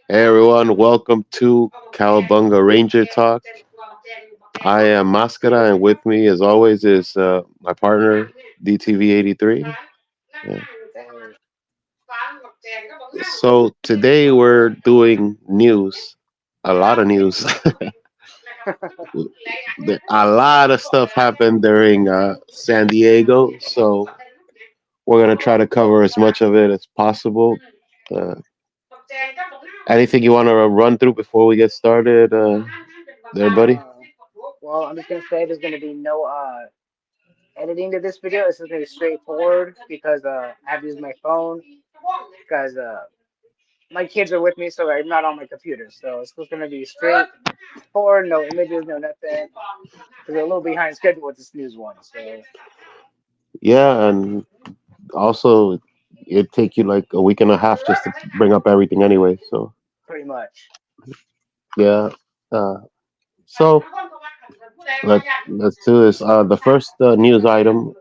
Hey everyone, welcome to Cowabunga Ranger Talk. I am Mascara, and with me, as always, is my partner DTV83. Yeah. So today we're doing news, a lot of news. A lot of stuff happened during San Diego, so we're gonna try to cover as much of it as possible. Uh, Anything you want to run through before we get started, there, buddy? Uh, well, I'm just gonna say there's gonna be no editing to this video. It's just gonna be straightforward because I have to use my phone because my kids are with me, so I'm not on my computer. So it's just gonna be straightforward, no images, no nothing. Because we're a little behind schedule with this news one. So Yeah, and also it'd take you like a week and a half just to bring up everything anyway. So pretty much. yeah. Uh, so let's do this. The first news item: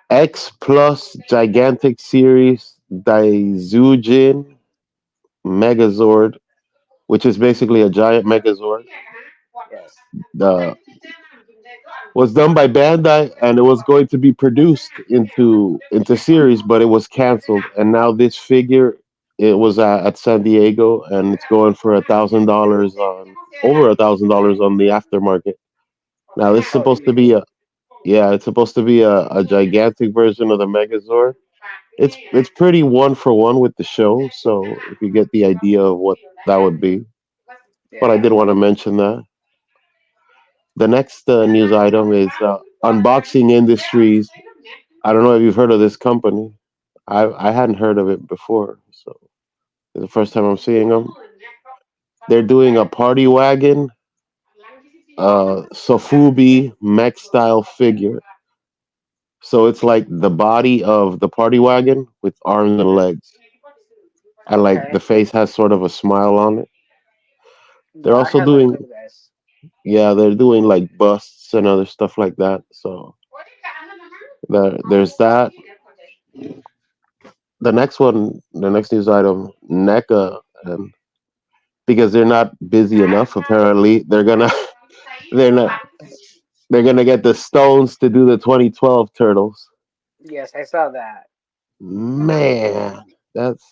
X Plus Gigantic Series Daizujin Megazord, which is basically a giant Megazord. Yes. The was done by Bandai, and it was going to be produced into series, but it was canceled. And now this figure, it was at San Diego, and it's going for $1,000 on over $1,000 on the aftermarket. Now this is Oh, supposed to be easy. a yeah, it's supposed to be a gigantic version of the Megazord. It's pretty one for one with the show, so if you get the idea of what that would be. But I Yeah. did want to mention that. The next news item is Unboxing Industries. I don't know if you've heard of this company. I hadn't heard of it before, so it's the first time I'm seeing them. They're doing a party wagon, Sofubi mech style figure. So it's like the body of the party wagon with arms and Hmm. legs, and like the Okay. face has sort of a smile on it. They're Yeah, I also haven't doing heard of this. yeah, they're doing like busts and other stuff like that. So there's that. The next news item, NECA, and because they're not busy enough, apparently they're not they're gonna get the Stones to do the 2012 Turtles. Yes, I saw that. Man, that's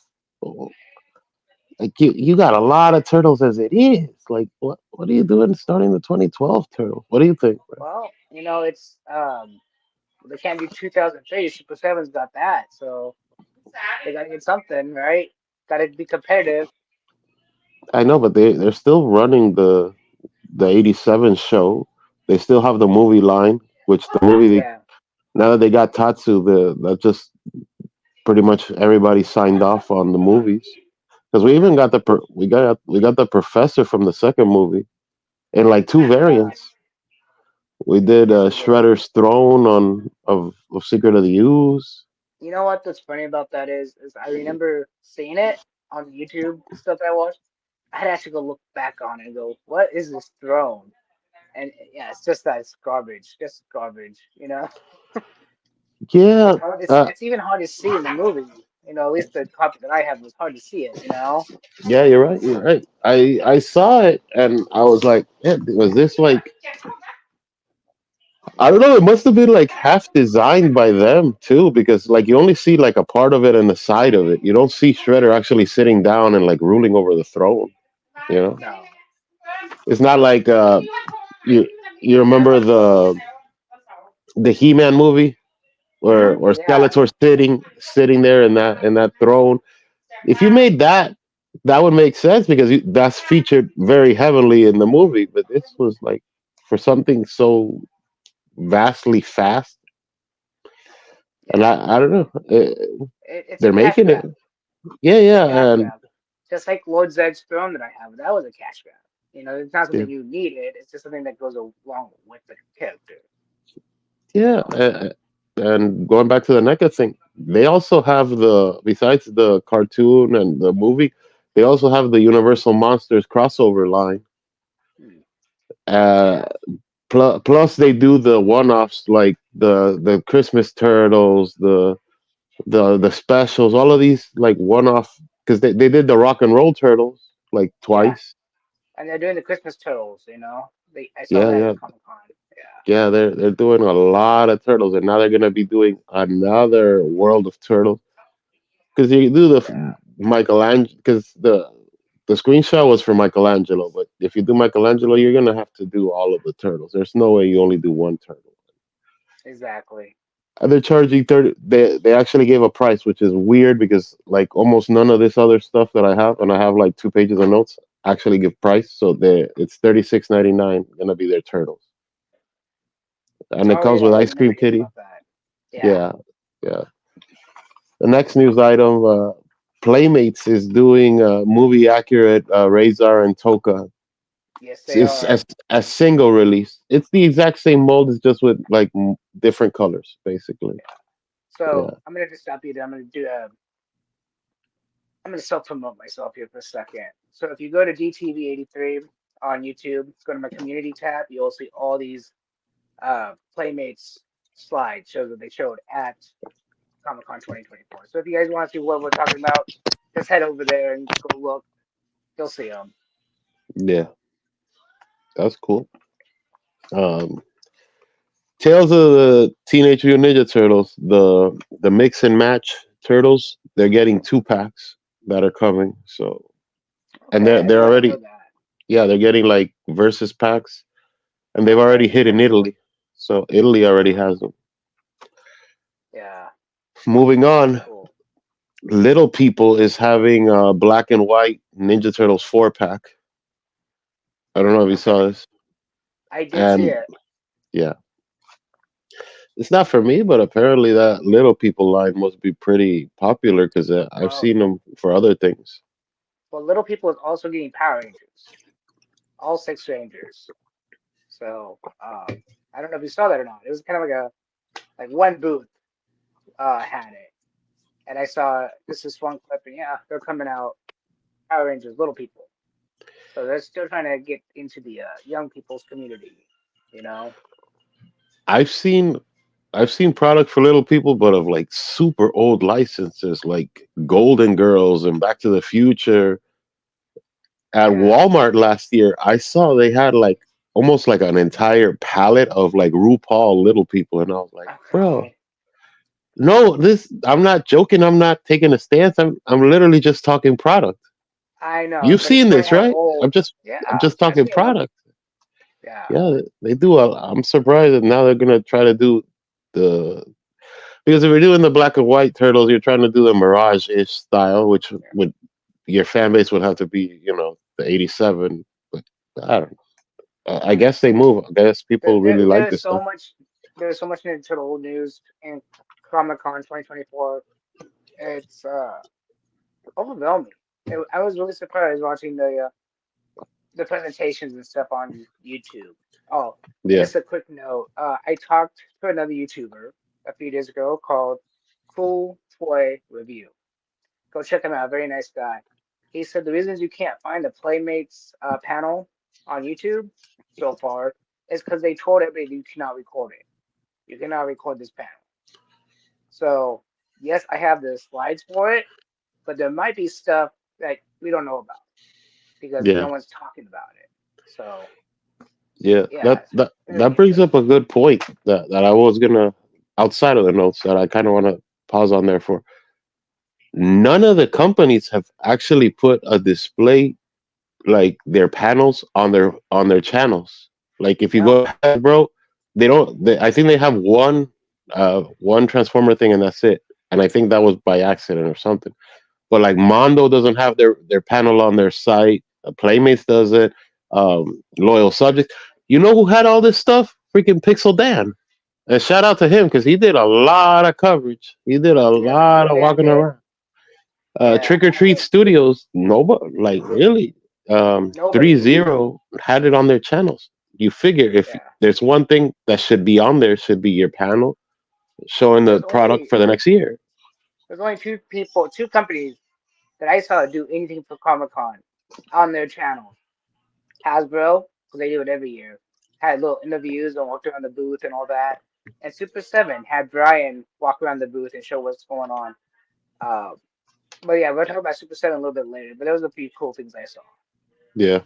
like you got a lot of turtles as it is. Like what are you doing starting the 2012 Turtles? What do you think, bro? Well, it's they can't do 2003. Super Seven's got that, so they gotta get something, right? Gotta be competitive. I know, but they're still running the '87 show. They still have the movie line, which the movie Yeah. now that they got Tatsu, that just pretty much everybody signed off on the movies. Because we even got we got the professor from the second movie in like two Uh, variants. We did yes, we did. Shredder's throne of Secret of the Ooze. You know what's funny about that is I remember seeing it on YouTube stuff I watched. I had to actually go look back on it and go, what is this throne? And yeah, it's just that it's garbage, just garbage. Yeah, It's hard. uh, It's even hard to see in the movie. At least the copy that I have was hard to see it. yeah, you're right. You're right. I saw it and I was like, yeah, was this like I don't know. It must have been like half designed by them too, because like you only see like a part of it and the side of it. You don't see Shredder actually sitting down and like ruling over the throne. You know, No. it's not like you you remember the He-Man movie where Yeah. Skeletor's sitting there in that throne. If you made that, that would make sense because that's featured very heavily in the movie. But this was like for something so vastly fast, and Yeah. I don't know. It's a They're cash making it. grab. Yeah, It's a yeah, cash and grab. Just like Lord Zed's throne that I have, that was a cash grab. It's not yeah, something you needed. It's just something that goes along with the character. yeah. And going back to the NECA thing, they also have besides the cartoon and the movie, they also have the Universal Monsters crossover line. Hmm. Uh, Yeah. plus they do the one-offs like the Christmas turtles, the specials, all of these like one-off. because they did the rock and roll turtles like Yeah, twice. and they're doing the Christmas turtles. You know, I saw Yeah, that yeah, at Comic Con. Yeah, yeah. They're doing a lot of turtles, and now they're gonna be doing another World of Turtles. Because you do the yeah, Michelangelo, because the screenshot was for Michelangelo, but if you do Michelangelo, you're gonna have to do all of the turtles. There's no way you only do one turtle. exactly. And they're charging 30. They actually gave a price, which is weird because like almost none of this other stuff that I have, and I have like 2 pages of notes, actually give price. So it's 36.99 gonna be their turtles, and it Oh comes yeah, with I Ice remember Cream hearing Kitty. about that. Yeah. Yeah, yeah. The next news item, Playmates is doing movie accurate Razor and Toka. Yes, they It's are. a single release. It's the exact same mold, it's just with like different colors, basically. So Yeah, I'm gonna just stop you there. I'm gonna self promote myself here for a second. So if you go to DTV83 on YouTube, go to my community tab, you'll see all these Playmates slide shows that they showed at Comic Con 2024. So if you guys want to see what we're talking about, just head over there and go look. You'll see them. yeah, that's cool. Um, Tales of the Teenage Mutant Ninja Turtles, the mix and match turtles, they're getting 2 packs that are coming. So, and Okay, I they're did not know already, that. yeah, they're getting like versus packs, and they've Okay, already hit in Italy. So Italy already has them. yeah, Moving on, cool. Little People is having a black and white Ninja Turtles 4 pack. I don't know if you saw Okay, this, I did see and it. yeah, it's not for me, but apparently that Little People line must be pretty popular because I've Well, seen them for other things. Little People is also getting Power Rangers, all six Rangers. So I don't know if you saw that or not. It was kind of like a one booth had it, and I saw this is one clip, and yeah, they're coming out Power Rangers, Little People. So they're still trying to get into the young people's community, you know. I've seen I've seen product for Little People, but of like super old licenses, like Golden Girls and Back to the Future. At Yeah. Walmart last year, I saw they had like almost like an entire palette of like RuPaul Little People, and I was like, bro, Okay. no, this. I'm not joking. I'm not taking a stance. I'm literally just talking product. I know, You've but it's seen funny this, how right? old. I'm Yeah, just I've talking seen them. product. Yeah. Yeah, they do. I'm surprised that now they're gonna try to do the because if you're doing the black and white turtles, you're trying to do the Mirage ish style, which Yeah. would your fan base would have to be, the '87. But I don't know. I guess they move. I guess people really like There's this so stuff. much. There's so much Ninja Turtle news in Comic Con 2024. It's overwhelming. I was really surprised watching the presentations and stuff on YouTube. Oh, and Yeah, just a quick note. I talked to another YouTuber a few days ago called Cool Toy Review. Go check him out. Very nice guy. He said the reasons you can't find the Playmates panel on YouTube so far is because they told everybody you cannot record it. You cannot record this panel. So yes, I have the slides for it, but there might be stuff that we don't know about because no yeah, one's talking about it. So yeah. yeah, That it's that very that brings up a interesting. good point that I was gonna outside of the notes that I kind of want to pause on there for. None of the companies have actually put a display like their panels on their channels. Like if you go No, to Hasbro, they don't. I think they have one Transformer thing and that's it. And I think that was by accident or something. But like Mondo doesn't have their panel on their site. Playmates doesn't. Loyal Subject. You know who had all this stuff? Freaking Pixel Dan. And shout out to him because he did a lot of coverage. He did a yep, lot Pixel of Dan walking did. around. Yeah, Trick or Treat Studios, nobody like really. nobody Three did. Zero had it on their channels. You figure if Yeah, there's one thing that should be on there, should be your panel showing the there's product only for the next year. there's only two companies that I saw do anything for Comic Con on their channels. Hasbro, because they do it every year, had little interviews and walked around the booth and all that. And Super 7 had Brian walk around the booth and show what's going on. Uh, But yeah, we'll talk about Super Seven a little bit later. But those are a few cool things I saw. Yeah.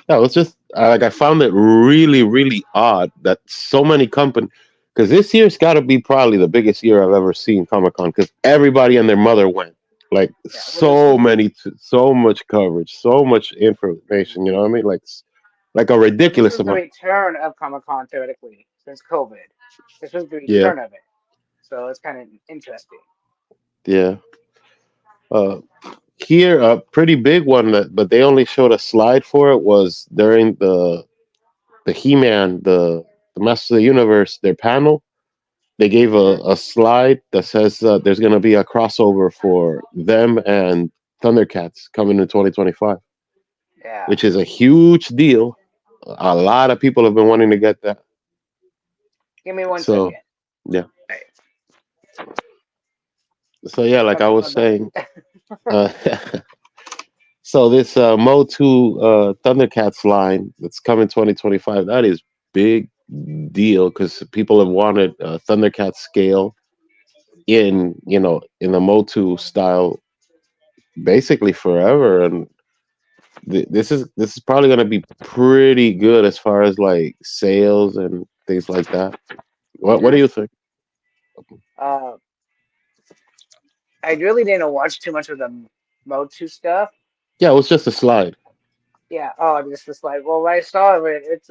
Yeah, it was just like I found it really, really odd that so many companies, because this year's got to be probably the biggest year I've ever seen Comic Con, because everybody and their mother went. Like Yeah, well, this is the so much coverage, so much information. You know what I mean? Like a well, this ridiculous is the amount. return of Comic Con theoretically since COVID. This was the Yeah, return of it, so it's kind of interesting. yeah. Uh, Here, a pretty big one that, but they only showed a slide for it was during the He-Man, the Master of the Universe, their panel. They gave Hmm. a slide that says there's going to be a crossover for them and Thundercats coming in 2025, Yeah, which is a huge deal. A lot of people have been wanting to get that. give me one So, second. yeah. Right, So, yeah, like I I'll be was right back. saying, uh, so this Motu Thundercats line that's coming 2025, that is big deal because people have wanted Thundercats scale in, in the Motu style basically forever. And this is probably going to be pretty good as far as like sales and things like that. What do Hmm. you think? Uh, I really didn't watch too much of the Motu stuff. Yeah, it was just a slide. Yeah. Oh, just like well, what I saw of it, it's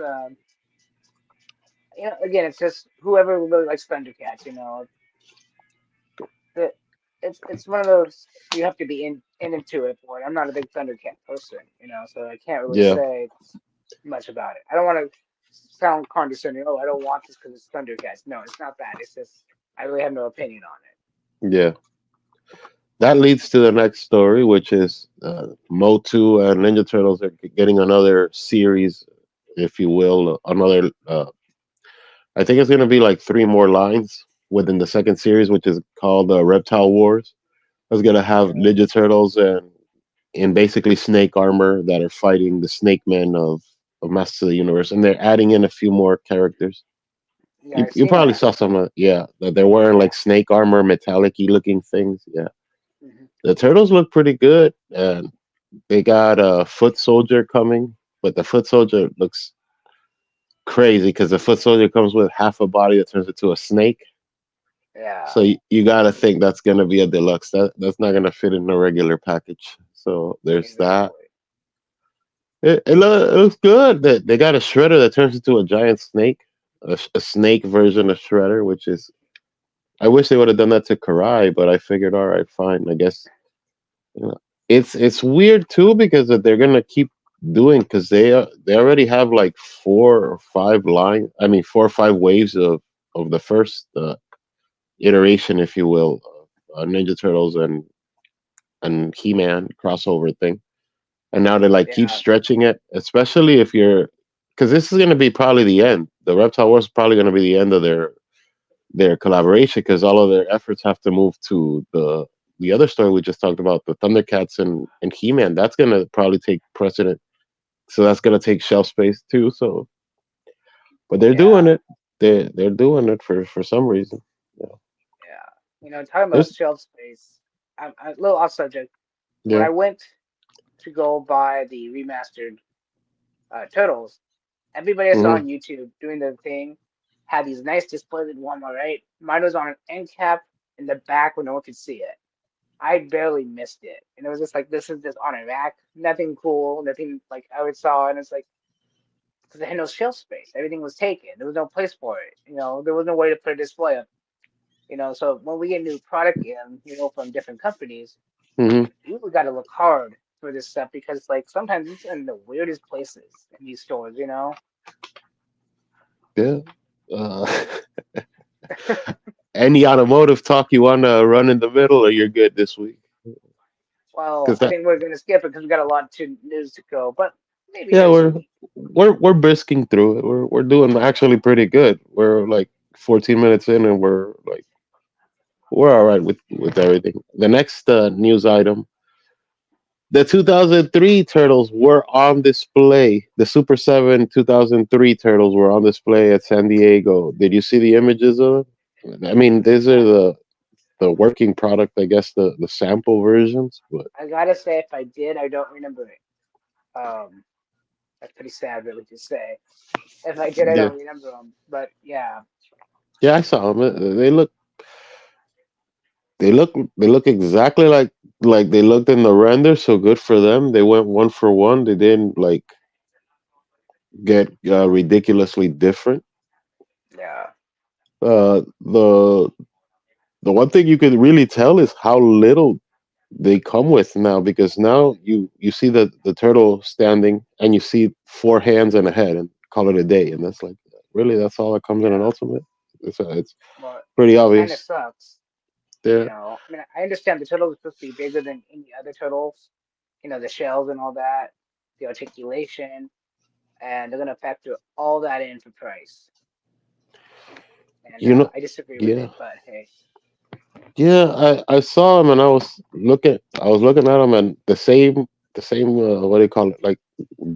again, it's just whoever really likes Thundercats. That it's one of those you have to be into it for it. I'm not a big Thundercat person, so I can't really Yeah, say much about it. I don't want to sound condescending. Oh, I don't want this because it's Thundercats. No, it's not that. It's just I really have no opinion on yeah. That leads to the next story, which is Motu and Ninja Turtles are getting another series, if you will, another. I think it's going to be like three more lines within the second series, which is called Reptile Wars. It's going to it. have Ninja Turtles and in basically snake armor that are fighting the Snake Men of Masters of the Universe, and they're adding in a few more characters. Yeah, You I've you seen probably that. saw some, yeah, that they're wearing Yeah. like snake armor, metallic-y looking things. Yeah, Hmm. the turtles look pretty good, and they got a foot soldier coming, but the foot soldier looks crazy because the foot soldier comes with half a body that turns into a snake. So Yeah. you got to think that's gonna be a deluxe. That's not gonna fit in a regular package. So there's that. Exactly. It looks good. They got a shredder that turns into a giant snake, a snake version of Shredder, which is. I wish they would have done that to Karai, but I figured, all right, fine. I guess you know, it's weird too because that they're gonna keep doing because they already have like 4 or 5 four or five waves of the first iteration, if you will, of Ninja Turtles and He Man crossover thing, and now they like keep Yeah. stretching it, especially if you're because this is going to be probably the end. The Reptile Wars is probably going to be the end of their collaboration because all of their efforts have to move to the other story we just talked about, the Thundercats and He Man. That's going to probably take precedent. So that's going to take shelf space too. So, but they're doing Yeah. it. They're doing it for some reason. Yeah. Yeah. Talking about There's shelf space, I'm a little off subject. When yeah. I went to go buy the remastered Turtles, everybody I saw Hmm. on YouTube doing their thing had these nice displays in Walmart, right? Mine was on an end cap in the back where no one could see it. I barely missed it. And it was just like, this is just on a rack. Nothing cool, nothing like I would saw. And it's like, because they had no shelf space. Everything was taken. There was no place for it. There was no way to put a display up. So when we get new product in, from different companies, Hmm. you really got to look hard for this stuff because, like, sometimes it's in the weirdest places in these stores. Yeah. Uh, any automotive talk you want to run in the middle, or you're good this week? Well, Because I that, think we're going to skip it because we got a lot to news to go, but maybe yeah, next we're week. we're we're brisking through it. We're doing actually pretty good. We're like 14 minutes in, and we're all right with everything. The next news item: the 2003 turtles were on display. The Super 7 2003 turtles were on display at San Diego. Did you see the images of them? I mean, these are Yeah, the working product, I guess the sample versions. But I gotta say, if I did, I don't remember it. Um, that's pretty sad, really, to say. If I did, I yeah, don't remember them. But yeah, yeah, I saw them. They look exactly like they looked in the render. So good for them. They went one for one. They didn't like get ridiculously different. yeah, The one thing you could really tell is how little they come with now, because now you see the turtle standing and you see four hands and a head and call it a day, and that's like, really, that's all that comes in an yeah. ultimate. It's Well, pretty it kind of obvious. sucks. You Yeah, know, I mean, I understand the turtle is supposed to be bigger than any other turtles. You know, the shells and all that, the articulation, and they're gonna factor all that in for price. And you know, I disagree with yeah, it, but hey, yeah. I saw him and I was looking at him, and the same what do you call it, like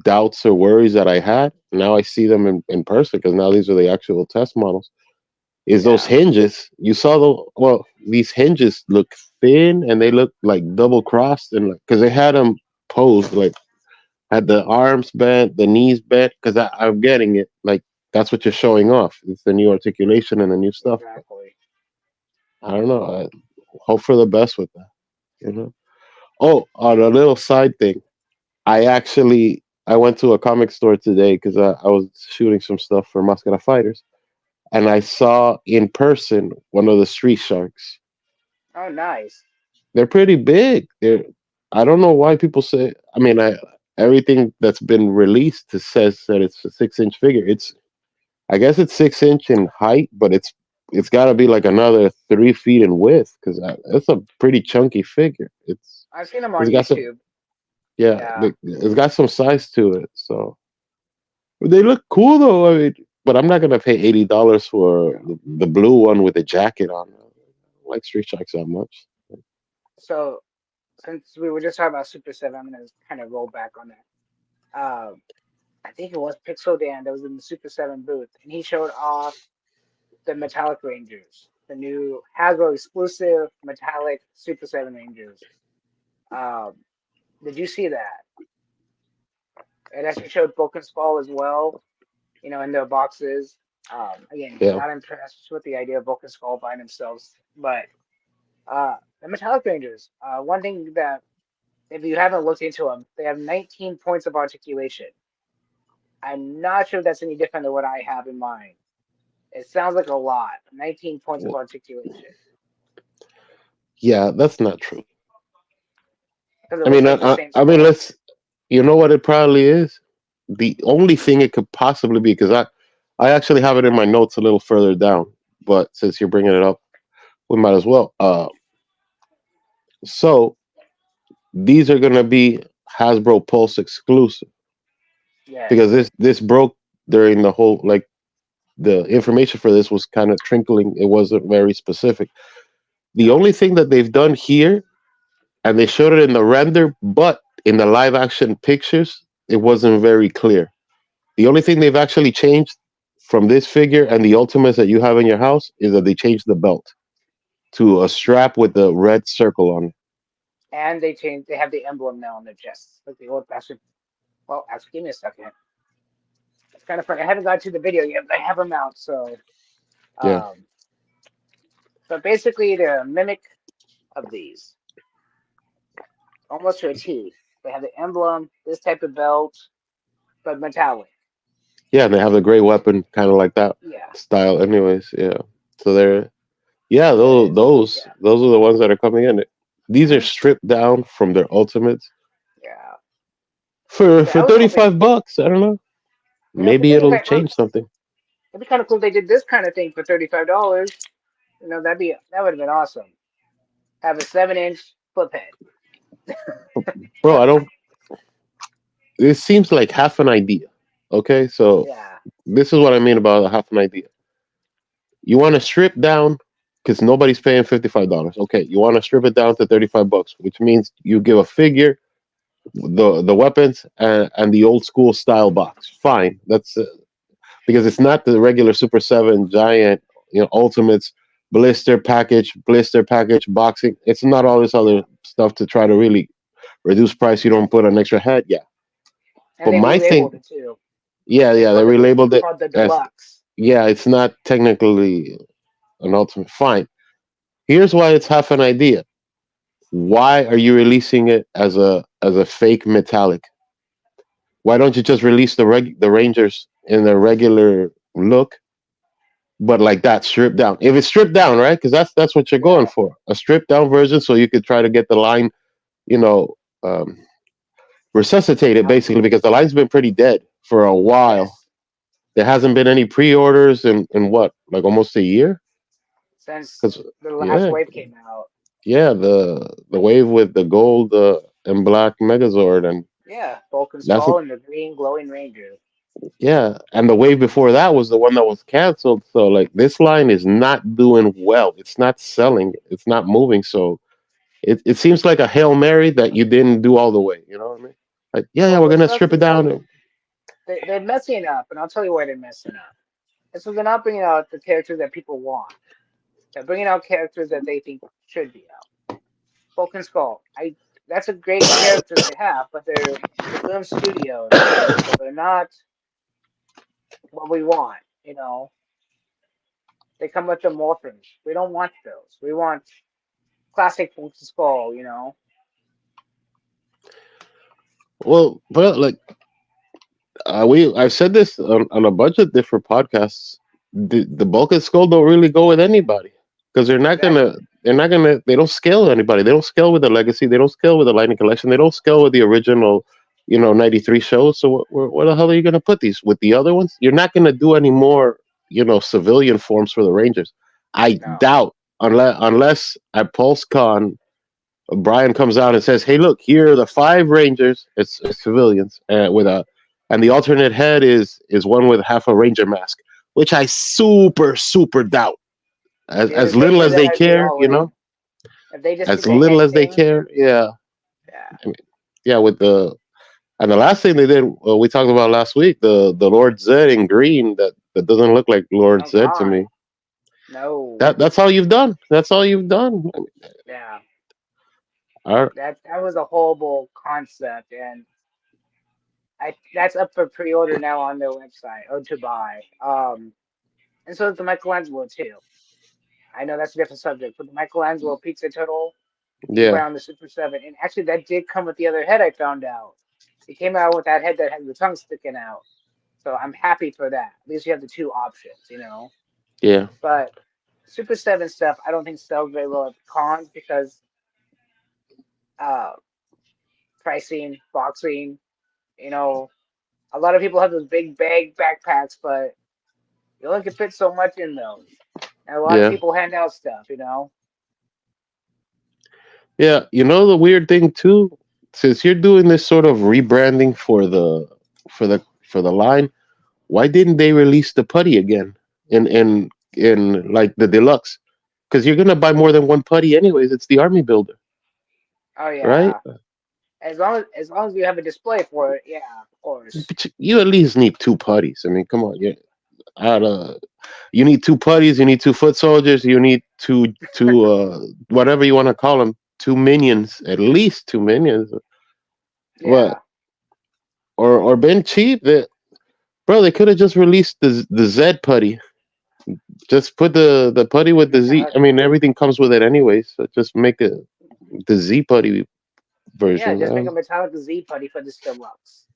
doubts or worries that I had. Now I see them in person, because now these are the actual test models. Is those yeah, hinges. You saw these hinges look thin, and they look like double crossed, and because they had them posed like had the arms bent, the knees bent. Because I'm getting it, like that's what you're showing off. It's the new articulation and the new stuff. But exactly. I don't know. I hope for the best with that. You know. Oh, on a little side thing, I went to a comic store today because I was shooting some stuff for Mascara Fighters, and I saw in person one of the street sharks. Oh, nice. They're pretty big. I don't know why people say. I mean, everything that's been released says that it's a 6 inch figure. I guess it's 6 inch in height, but it's got to be like another 3 feet in width, because it's a pretty chunky figure. I've seen them on It's got some, YouTube. yeah, Yeah, it's got some size to it. So they look cool though. I mean, but I'm not gonna pay $80 for no. the blue one with the jacket on. I don't like Street Sharks that much. So since we were just talking about Super 7, I'm gonna kind of roll back on that. I think it was Pixel Dan that was in the Super 7 booth, and he showed off the Metallic Rangers, the new Hasbro exclusive metallic Super 7 Rangers. Um, did you see that? It actually showed Bulk and Skull as well, you know, in their boxes. Again, Yeah. not impressed with the idea of Bulk and Skull by themselves, but the Metallic Rangers. One thing that, if you haven't looked into them, they have 19 points of articulation. I'm not sure if that's any different than what I have in mind. It sounds like a lot. 19 points of Well, articulation yeah, that's not true. because it I looks mean, like the same I mean, skull. you know what it probably is? The only thing it could possibly be, because I actually have it in my notes a little further down, but since you're bringing it up, we might as well. So these are going to be Hasbro Pulse exclusive, because Yes. this broke during the whole, like, the information for this was kind of trickling. It wasn't very specific. The No. only thing that they've done here, and they showed it in the render, but in the live action pictures, it wasn't very clear. The only thing they've actually changed from this figure and the Ultimates that you have in your house is that they changed the belt to a strap with the red circle on it. And they changed. They have the emblem now on their chests, like the old fashioned. Well, actually, give me a second. It's kind of funny. I haven't got to the video yet, but I have them out. Yeah, Um, so basically, they're a mimic of these, almost to a T. They have the emblem, this type of belt, but metallic. yeah, and they have the gray weapon, kind of like that Yeah, style. Anyways, yeah. So they're, yeah, that those is. those Yeah. those are the ones that are coming in. These are Hmm. stripped down from their Ultimates Yeah. for Yeah, I for was hoping. 35 bucks. I don't know. You know, for Maybe it'll 35 bucks, change something. it'd be kind of cool if they did this kind of thing for $35. You know, that would have been awesome. Have a 7-inch flip head. Bro, I don't. It seems like half an idea. Okay, so Yeah. this is what I mean about a half an idea. You want to strip down, because nobody's paying $55. Okay, you want to strip it down to 35 bucks, which means you give a figure, the weapons, and the old school style box. Fine, that's because it's not the regular Super 7 giant, Ultimates blister package, boxing. It's not all this Yeah, other stuff to try to really reduce price. You don't put an extra head, yeah. and But they my relabeled thing, it too. yeah, They yeah, they called relabeled it's it called the as, deluxe. yeah, it's not technically an ultimate. Fine. Here's why it's half an idea. Why are you releasing it as a fake metallic? Why don't you just release the Rangers in the regular look, but like that stripped down? If it's stripped down, right? Because that's what you're going Yeah, for, a stripped down version, so you could try to get the line, you know, um, resuscitated out. basically, because the line's been pretty dead for a while. Yes, There hasn't been any pre-orders in what, like almost a year? since Because the last yeah, wave came out. yeah, the wave with the gold and black Megazord, and Yeah, Vulcan that's Skull and the green glowing ranger. yeah, and the wave before that was the one that was canceled. So like this line is not doing well. It's not selling. It's not moving. So it seems like a hail mary that you didn't do all the way. You know what I mean? Like yeah, Well, we're the gonna stuff strip it down. they're messing up, and I'll tell you why they're messing up. And so they're not bringing out the characters that people want. They're bringing out characters that they think should be out. Vulcan Skull, I that's a great character to have, but they're Lucasfilm Studios, so they're not what we want. You know, they come with the morphins. We don't want those. We want classic Vulcan Skull. You know, Well, but like I've said this on a bunch of different podcasts. The Bulk and Skull don't really go with anybody because exactly. they don't scale with anybody. They don't scale with the Legacy. They don't scale with the Lightning Collection. They don't scale with the original, 93 shows. So where the hell are you gonna put these with the other ones? You're not gonna do any more, civilian forms for the Rangers. I No. doubt, unless at PulseCon Brian comes out and says, "Hey, look, here are the five Rangers. It's civilians and the alternate head is one with half a Ranger mask, which I super doubt. See, if As they little did as that, they I'd be care, all in. If they just did as the little head as they thing, care, yeah, yeah, I mean, yeah. With the last thing they did, we talked about last week, the Lord Zed in green that doesn't look like Lord oh Zed to God, me. no, That's all you've done. That's all you've done. yeah, All right. that was a horrible concept, and I that's up for pre-order now on their website or to buy. And so is the Michelangelo too. I know that's a different subject, but the Michelangelo Pizza Turtle you buy Yeah, on the Super 7, and actually that did come with the other head. I found out it came out with that head that has the tongue sticking out. So I'm happy for that. At least you have the two options, you know. yeah, But Super 7 stuff, I don't think sells very well at cons because uh, pricing, boxing, you know, a lot of people have those big bag backpacks, but you only can fit so much in those. And a lot of yeah. people hand out stuff, you know. Yeah, the weird thing too, since you're doing this sort of rebranding for the line, why didn't they release the putty again in like the deluxe? Because you're gonna buy more than one putty anyways. It's the army builder, Oh right? yeah, as long as you have a display for it, yeah, of course. But you at least need two putties. I mean, come on, out of you need two putties. You need two foot soldiers. You need two whatever you want to call them, two minions, at least two minions. What Yeah, or been cheap? Bro, they could have just released the Z putty. Just put the putty with the Z. metallic. I mean, everything comes with it anyway. So just make the Z putty Yeah, version. just make a metallic Z putty for this deluxe.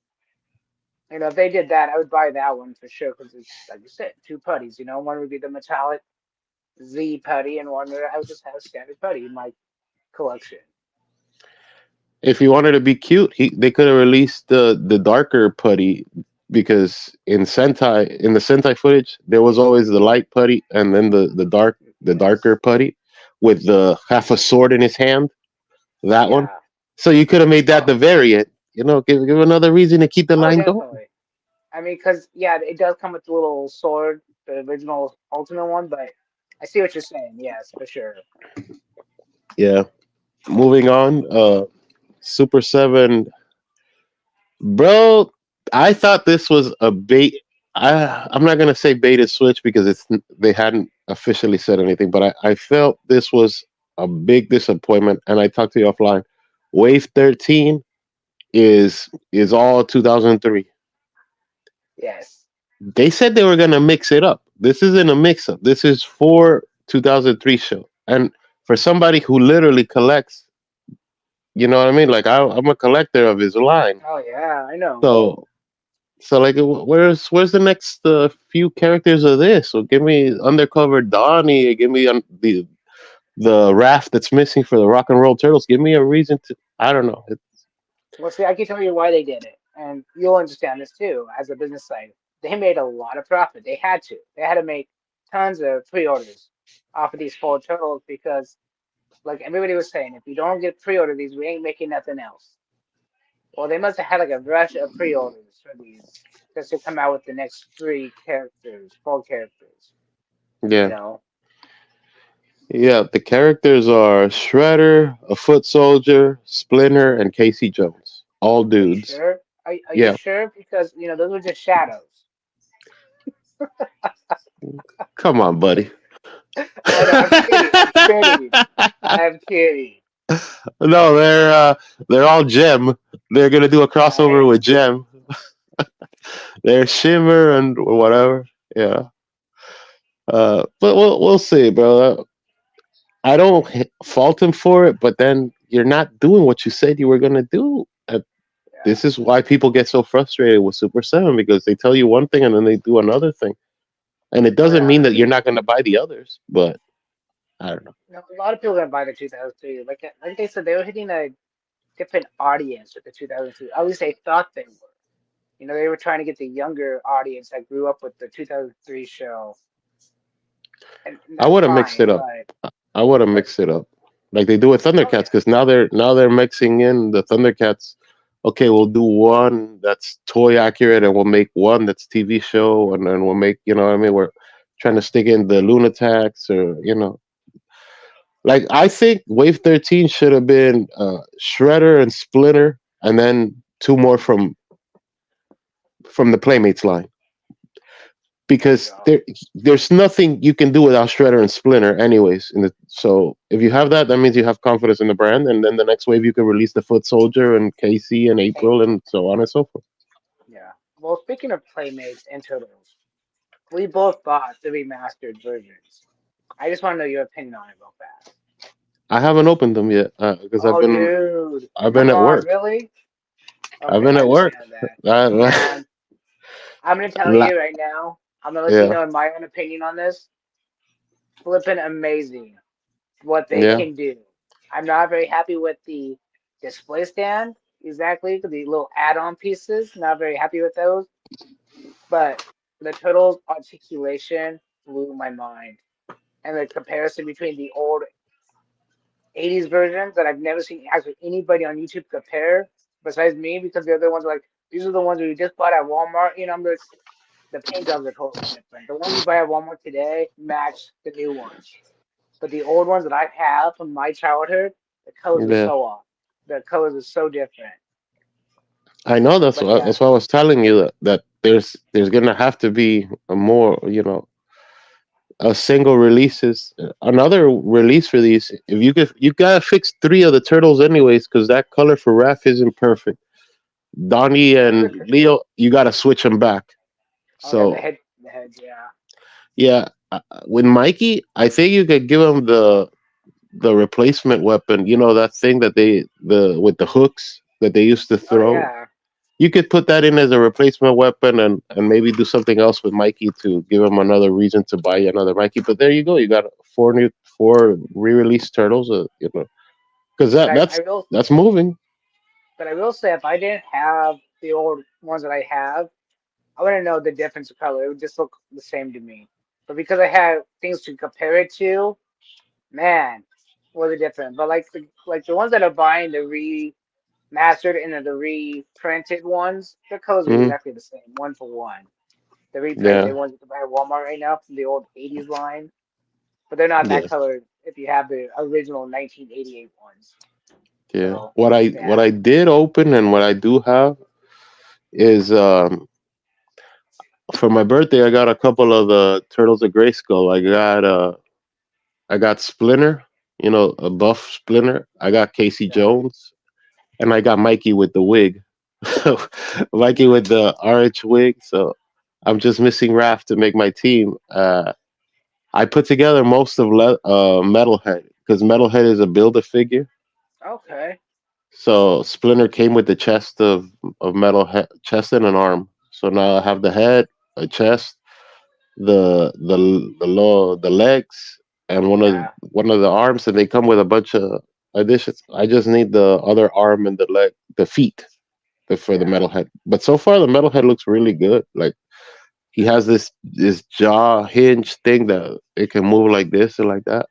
You know, if they did that, I would buy that one for sure because it's like you said, two putties. You know, one would be the metallic Z putty, and one I would just have standard putty in my collection. If you wanted to be cute, they could have released the darker putty because in the Sentai footage there was always the light putty and then the darker Yes. putty with the half a sword in his hand. That one. Yeah. So you could have made that Oh, the variant. Give another reason to keep the oh, line going. definitely. I mean, because yeah, it does come with the little sword, the original Ultimate one, but I see what you're saying. Yes, for sure. Yeah. Moving on. Super Seven, bro. I thought this was a bait. I'm not gonna say bait and switch because they hadn't. officially said anything, but I felt this was a big disappointment. And I talked to you offline. Wave 13 is all 2003. Yes. They said they were gonna mix it up. This isn't a mix up. This is for 2003 show. And for somebody who literally collects, you know what I mean? Like I'm a collector of his line. Oh yeah, I know. So like, where's the next few characters of this? So give me Undercover Donnie. Give me the raft that's missing for the Rock and Roll Turtles. Give me a reason to. I don't know. Well, see, I can tell you why they did it, and you'll understand this too as a business side. They made a lot of profit. They had to. They had to make tons of pre-orders off of these four turtles because, like everybody was saying, if you don't get pre-order these, we ain't making nothing else. Well, they must have had like a rush of pre-orders for these just to come out with the next three characters, four characters. You Yeah, know, yeah. The characters are Shredder, a Foot Soldier, Splinter, and Casey Jones. All are you dudes. sure? Are you Yeah. sure? Because those were just shadows. Come on, buddy. I know. I'm kidding. I'm kidding. I'm kidding. No, they're all Gem. They're gonna do a crossover Right? with Gem. They're Shimmer and whatever. Yeah. But we'll see, bro. I don't fault him for it, but then you're not doing what you said you were gonna do. Yeah. This is why people get so frustrated with Super Seven because they tell you one thing and then they do another thing, and it Oh doesn't mean yeah. that you're not gonna buy the others. But I don't know. A lot of people are gonna buy the 2003. Like they said, they were hitting a different audience with the 2002. At least they thought they were. They were trying to get the younger audience that grew up with the 2003 show, and I that's would have mixed it fine. up. I would have But mixed it up like they do with oh Thundercats yeah, because now they're mixing in the Thundercats. Okay, we'll do one that's toy accurate, and we'll make one that's TV show, and then we'll make what I mean. We're trying to stick in the Lunatics, or like I think Wave 13 should have been Shredder and Splinter, and then two more from the Playmates line there you because go. there's nothing you can do without Shredder and Splinter, anyways. So if you have that, that means you have confidence in the brand, and then the next wave you can release the Foot Soldier and Casey and Hey, April and so on and so forth. yeah. Well, speaking of Playmates and Turtles, we both bought the remastered versions. I just want to know your opinion on it real fast. I haven't opened them yet because Oh, dude, I've been come at on, work. really? I've Okay, been I at work. understand that. Uh, Man, I'm gonna tell la- you right now. I'm gonna let you yeah, know my own opinion on this. Flipping amazing what they yeah. can do. I'm not very happy with the display stand, exactly, the little add-on pieces. Not very happy with those. But the turtles articulation blew my mind. And the comparison between the old 80s versions that I've never seen actually anybody on YouTube compare besides me because the other ones are like, these are the ones that we just bought at Walmart. I'm like, the paint jobs are totally different. The ones you buy at Walmart today match the new ones. But the old ones that I have from my childhood, the colors are Yeah. so off. The colors are so different. I know But yeah, that's why I was telling you that there's gonna have to be a more a single releases another release for these. If you gotta fix three of the turtles anyways because that color for Raph isn't perfect. Donnie what are and Leo, you gotta switch them back. okay, So the heads, yeah. yeah, with Mikey, I think you could give him the replacement weapon. You know that thing that the with the hooks that they used to Oh throw. yeah. You could put that in as a replacement weapon and maybe do something else with Mikey to give him another reason to buy another Mikey. But there you go. You got four re-released turtles. Because But that I, I that's will that's moving. but I will say if I didn't have the old ones that I have, I wouldn't know the difference of color. It would just look the same to me. But because I have things to compare it to, man, was it different. But like the ones that are buying the remastered and the reprinted ones, their colors are Hmm. exactly the same, one for one. The reprinted Yeah, ones you can buy at Walmart right now from the old 80s line, but they're not that yeah, color if you have the original 1988 ones. yeah. So, What yeah. I did open and what I do have is For my birthday, I got a couple of the Turtles of Grayskull. I got Splinter, a buff Splinter. I got Casey Yeah. Jones, and I got Mikey with the wig. Mikey with the orange wig. So I'm just missing Raph to make my team. I put together most of Metalhead because Metalhead is a build a figure. Okay. So Splinter came with the chest of Metalhead, chest and an arm. So now I have the head, a chest, the legs, and Yeah. one of the arms, and they come with a bunch of additions. I just need the other arm and the leg, the feet, for the Yeah. Metalhead. But so far, the Metalhead looks really good. Like he has this jaw hinge thing that it can move like this and like that.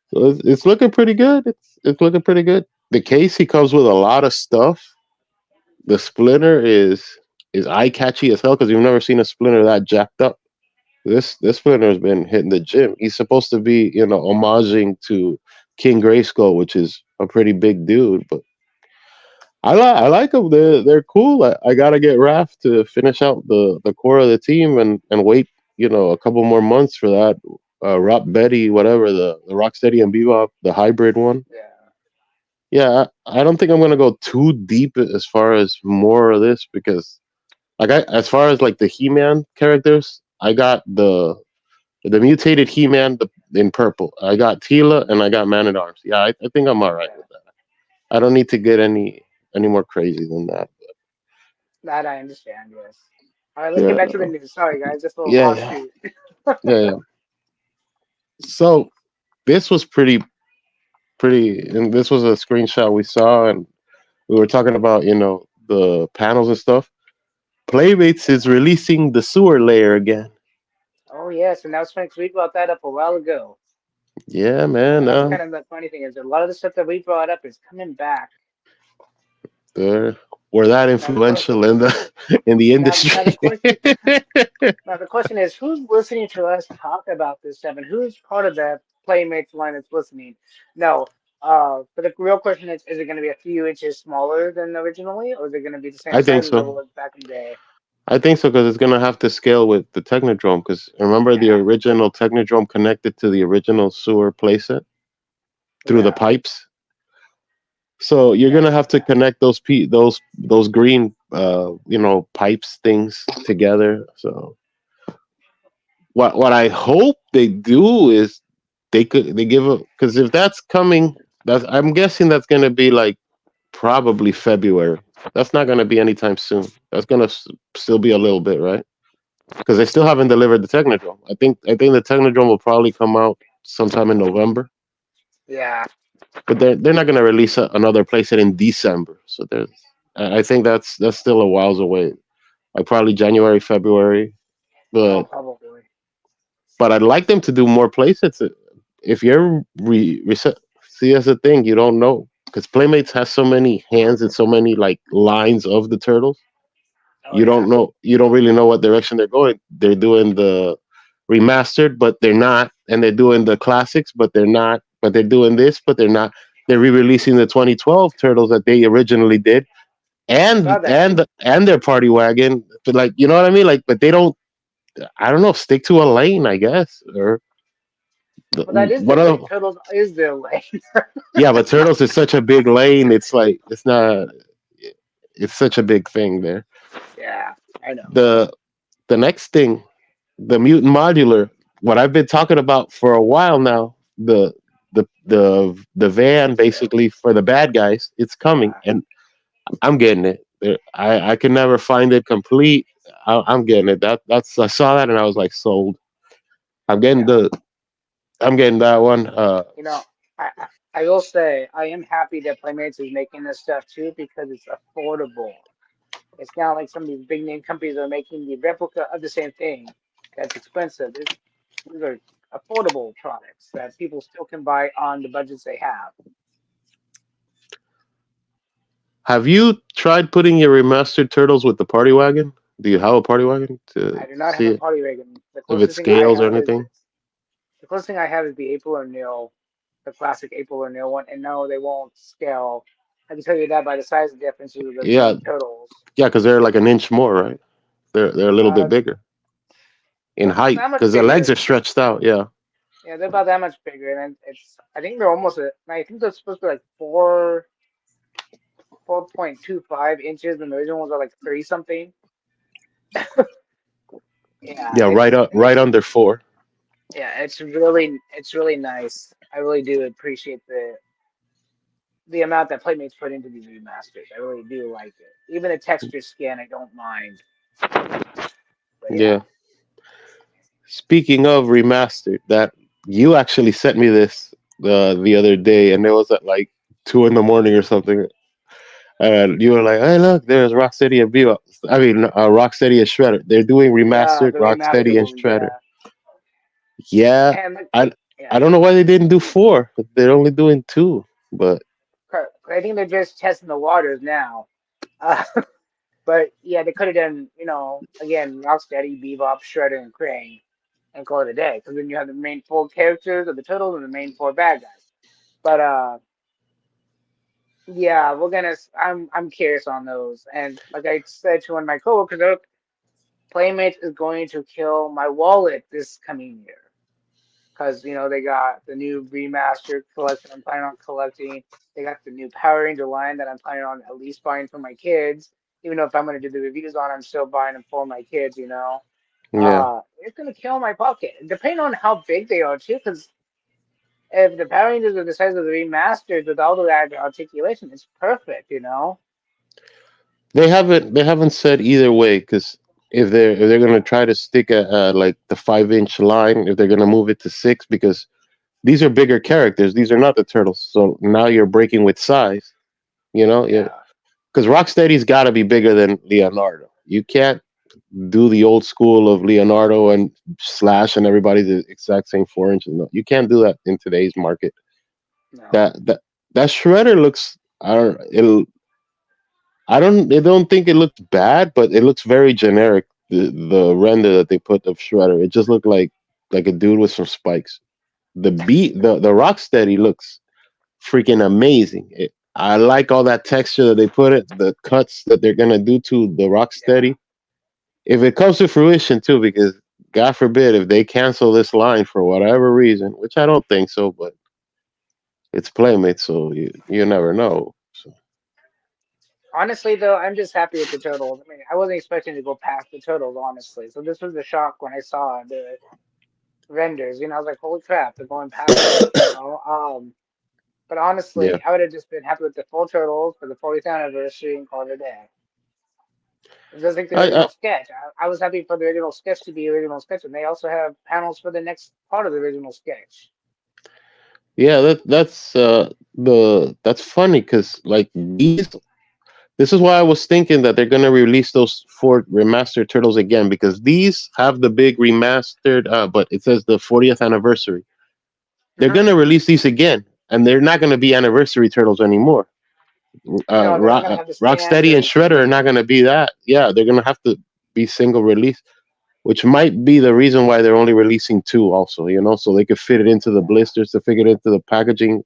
So it's looking pretty good. It's looking pretty good. The case he comes with a lot of stuff. The Splinter is eye catchy as hell because you've never seen a Splinter that jacked up. This Splinter has been hitting the gym. He's supposed to be homaging to King Grayskull, which is a pretty big dude. But I like them. They're cool. I gotta get Raph to finish out the core of the team and wait a couple more months for that Rock Betty whatever the Rocksteady and Bebop the hybrid one. Yeah. Yeah, I don't think I'm gonna go too deep as far as more of this because as far as like the He-Man characters, I got the mutated He-Man in purple. I got Tila and I got Man at Arms. Yeah, I think I'm all right Yeah. with that. I don't need to get any more crazy than that. That I understand. Yes. All right. Let's get Yeah, back to the news. Sorry, guys. Just a little yeah, yeah, offshoot. yeah, yeah. So this was and this was a screenshot we saw, and we were talking about the panels and stuff. Playmates is releasing the sewer layer again. Oh yes, and that was funny 'cause we brought that up a while ago. Yeah, man. That's kind of the funny thing is a lot of the stuff that we brought up is coming back. They're, we're that Now the question, influential in the now the industry. question, now the question is, who's listening to us talk about this stuff, and who's part of that Playmates line that's listening? No, but the real question is it going to be a few inches smaller than originally, or is it going to be the same I think size as it so. was back in the day? I think so because it's gonna have to scale with the Technodrome. Because remember the Yeah, original Technodrome connected to the original sewer playset through the yeah, pipes. So you're yeah, gonna have to connect those green pipes things together. So what I hope they do is they give a because if that's coming, that's I'm guessing that's gonna be like probably February. That's not gonna be anytime soon. That's gonna still be a little bit, right? Because they still haven't delivered the Technodrome. I think the Technodrome will probably come out sometime in November, yeah. but they're not going to release another playset in December. So there's I think that's still a whiles away, like probably January, February. Oh, But probably. I'd like them to do more playsets. If you're see as a thing, you don't know because Playmates has so many hands and so many like lines of the turtles. Oh You yeah. don't know, you don't really know what direction they're going. They're doing the remastered, but they're not, and they're doing the classics, but they're not. But they're doing this, but they're not. They're re-releasing the 2012 Turtles that they originally did, I saw that. and their Party Wagon. But like, you know what I mean? Like, but they don't. I don't know. Stick to a lane, I guess, or Well, that is one their of lane. the. Turtles is their lane. Yeah, but Turtles is such a big lane. It's like it's not. It's such a big thing there. Yeah, I know. The the next thing, the mutant modular, what I've been talking about for a while now, the van basically for the bad guys, it's coming, Yeah. and I'm getting it. I can never find it complete. I'm getting it. That's I saw that and I was like sold. I'm getting Yeah. the I'm getting that one. You know, I will say I am happy that Playmates is making this stuff too because it's affordable. It's not like some of these big name companies are making the replica of the same thing that's expensive. These are affordable products that people still can buy on the budgets they have. Have you tried putting your remastered turtles with the party wagon? Do you have a party wagon to I do not have see a it, party wagon. if it scales or anything? The closest thing I have is the April O'Neil, the classic April O'Neil one, and no, they won't scale. I can tell you that by the size differences of the Yeah, two turtles. yeah, because they're like an inch more, right? They're a little bit Uh, bigger. in height not much because the legs bigger. are stretched out. Yeah, Yeah, they're about that much bigger, and it's. I think they're almost. I think they're supposed to be like 4.25 inches, and the original ones are like three something. Yeah, yeah, right under 4. yeah, it's really nice. I really do appreciate the amount that Playmates put into these remasters. I really do like it. Even the texture scan, I don't mind. But yeah, Yeah. Speaking of remastered, that you actually sent me this the other day, and it was at like 2 in the morning or something. And you were like, "Hey, look, there's Rocksteady and Bebop. I mean, Rocksteady and Shredder. They're doing yeah, remastered the remastered Rocksteady and ones, Shredder." yeah, Yeah, and like, I yeah, I don't know why they didn't do 4. They're only doing 2, but I think they're just testing the waters now. Uh, but yeah, they could have done, again, Rocksteady, Bebop, Shredder, and Krang, and call it a day. Because then you have the main four characters of the Turtles and the main four bad guys. But yeah, we're gonna. I'm curious on those, and like I said to one of my coworkers, look, Playmates is going to kill my wallet this coming year because they got the new remastered collection I'm planning on collecting. They got the new Power Ranger line that I'm planning on at least buying for my kids. Even though if I'm going to do the reviews on, I'm still buying them for my kids. yeah. It's going to kill my pocket, depending on how big they are too. Because if the Power Rangers are the size of the remastered with all the articulation, it's perfect. They haven't said either way because if they're gonna try to stick at like the 5-inch line, if they're gonna move it to 6, because these are bigger characters. These are not the turtles. So now you're breaking with size. You know, Yeah, because Rocksteady's got to be bigger than Leonardo. You can't do the old school of Leonardo and Slash and everybody the exact same 4 inches. No, you can't do that in today's market. no, That Shredder looks. I don't think it looks bad, but it looks very generic. The render that they put of Shredder, it just looked like a dude with some spikes. The Rocksteady looks freaking amazing. I like all that texture that they put it, the cuts that they're gonna do to the yeah. Rocksteady. If it comes to fruition too, because God forbid if they cancel this line for whatever reason, which I don't think so, but it's Playmates, so you never know. So, Honestly, though, I'm just happy with the Turtles. I mean, I wasn't expecting to go past the Turtles, honestly. So this was a shock when I saw the renders. I was like, holy crap, they're going past it. But yeah, honestly, I would have just been happy with the full Turtles for the 40th anniversary and call it a day. Just like the I original sketch. I was happy for the original sketch to be original sketch, and they also have panels for the next part of the original sketch. yeah, that's funny because like these. This is why I was thinking that they're gonna release those 4 remastered turtles again because these have the big remastered, but it says the 40th anniversary. They're Hmm. gonna release these again, and they're not gonna be anniversary turtles anymore. No, they're not gonna have the stands Rocksteady or and anything. Shredder are not gonna be that. Yeah, they're gonna have to be single release, which might be the reason why they're only releasing 2. Also, so they could fit it into the blisters to fit it into the packaging.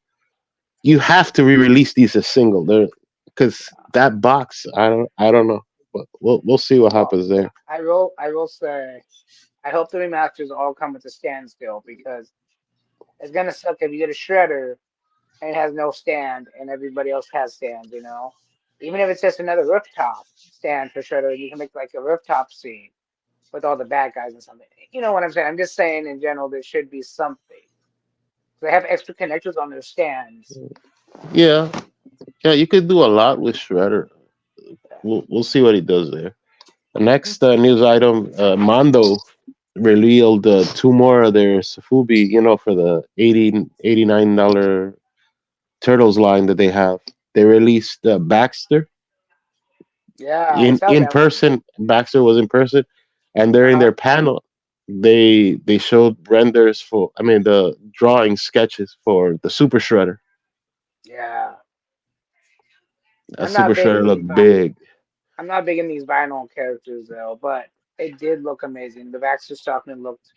You have to re-release these as single. They're because that box, I don't know, but we'll see what Well, happens there. I will say, I hope the remasters all come with a standstill because it's gonna suck if you get a shredder and it has no stand and everybody else has stands. Even if it's just another rooftop stand for shredder, you can make like a rooftop scene with all the bad guys and something. You know what I'm saying? I'm just saying in general there should be something. They have extra connectors on their stands. Yeah, yeah, you could do a lot with Shredder. We'll see what he does there. The Hmm. next news item, Mondo revealed 2 more of their Safubi, for the $89 Turtles line that they have. They released Baxter Yeah, I saw in that one. person. Baxter was in person, and Uh during huh. their panel, they showed renders for, I mean, the drawing sketches for the Super Shredder. Yeah, That I'm Super not big in Shredder these. looked big. I'm not big in these vinyl characters though, but it did look amazing. The Baxter Stockman looked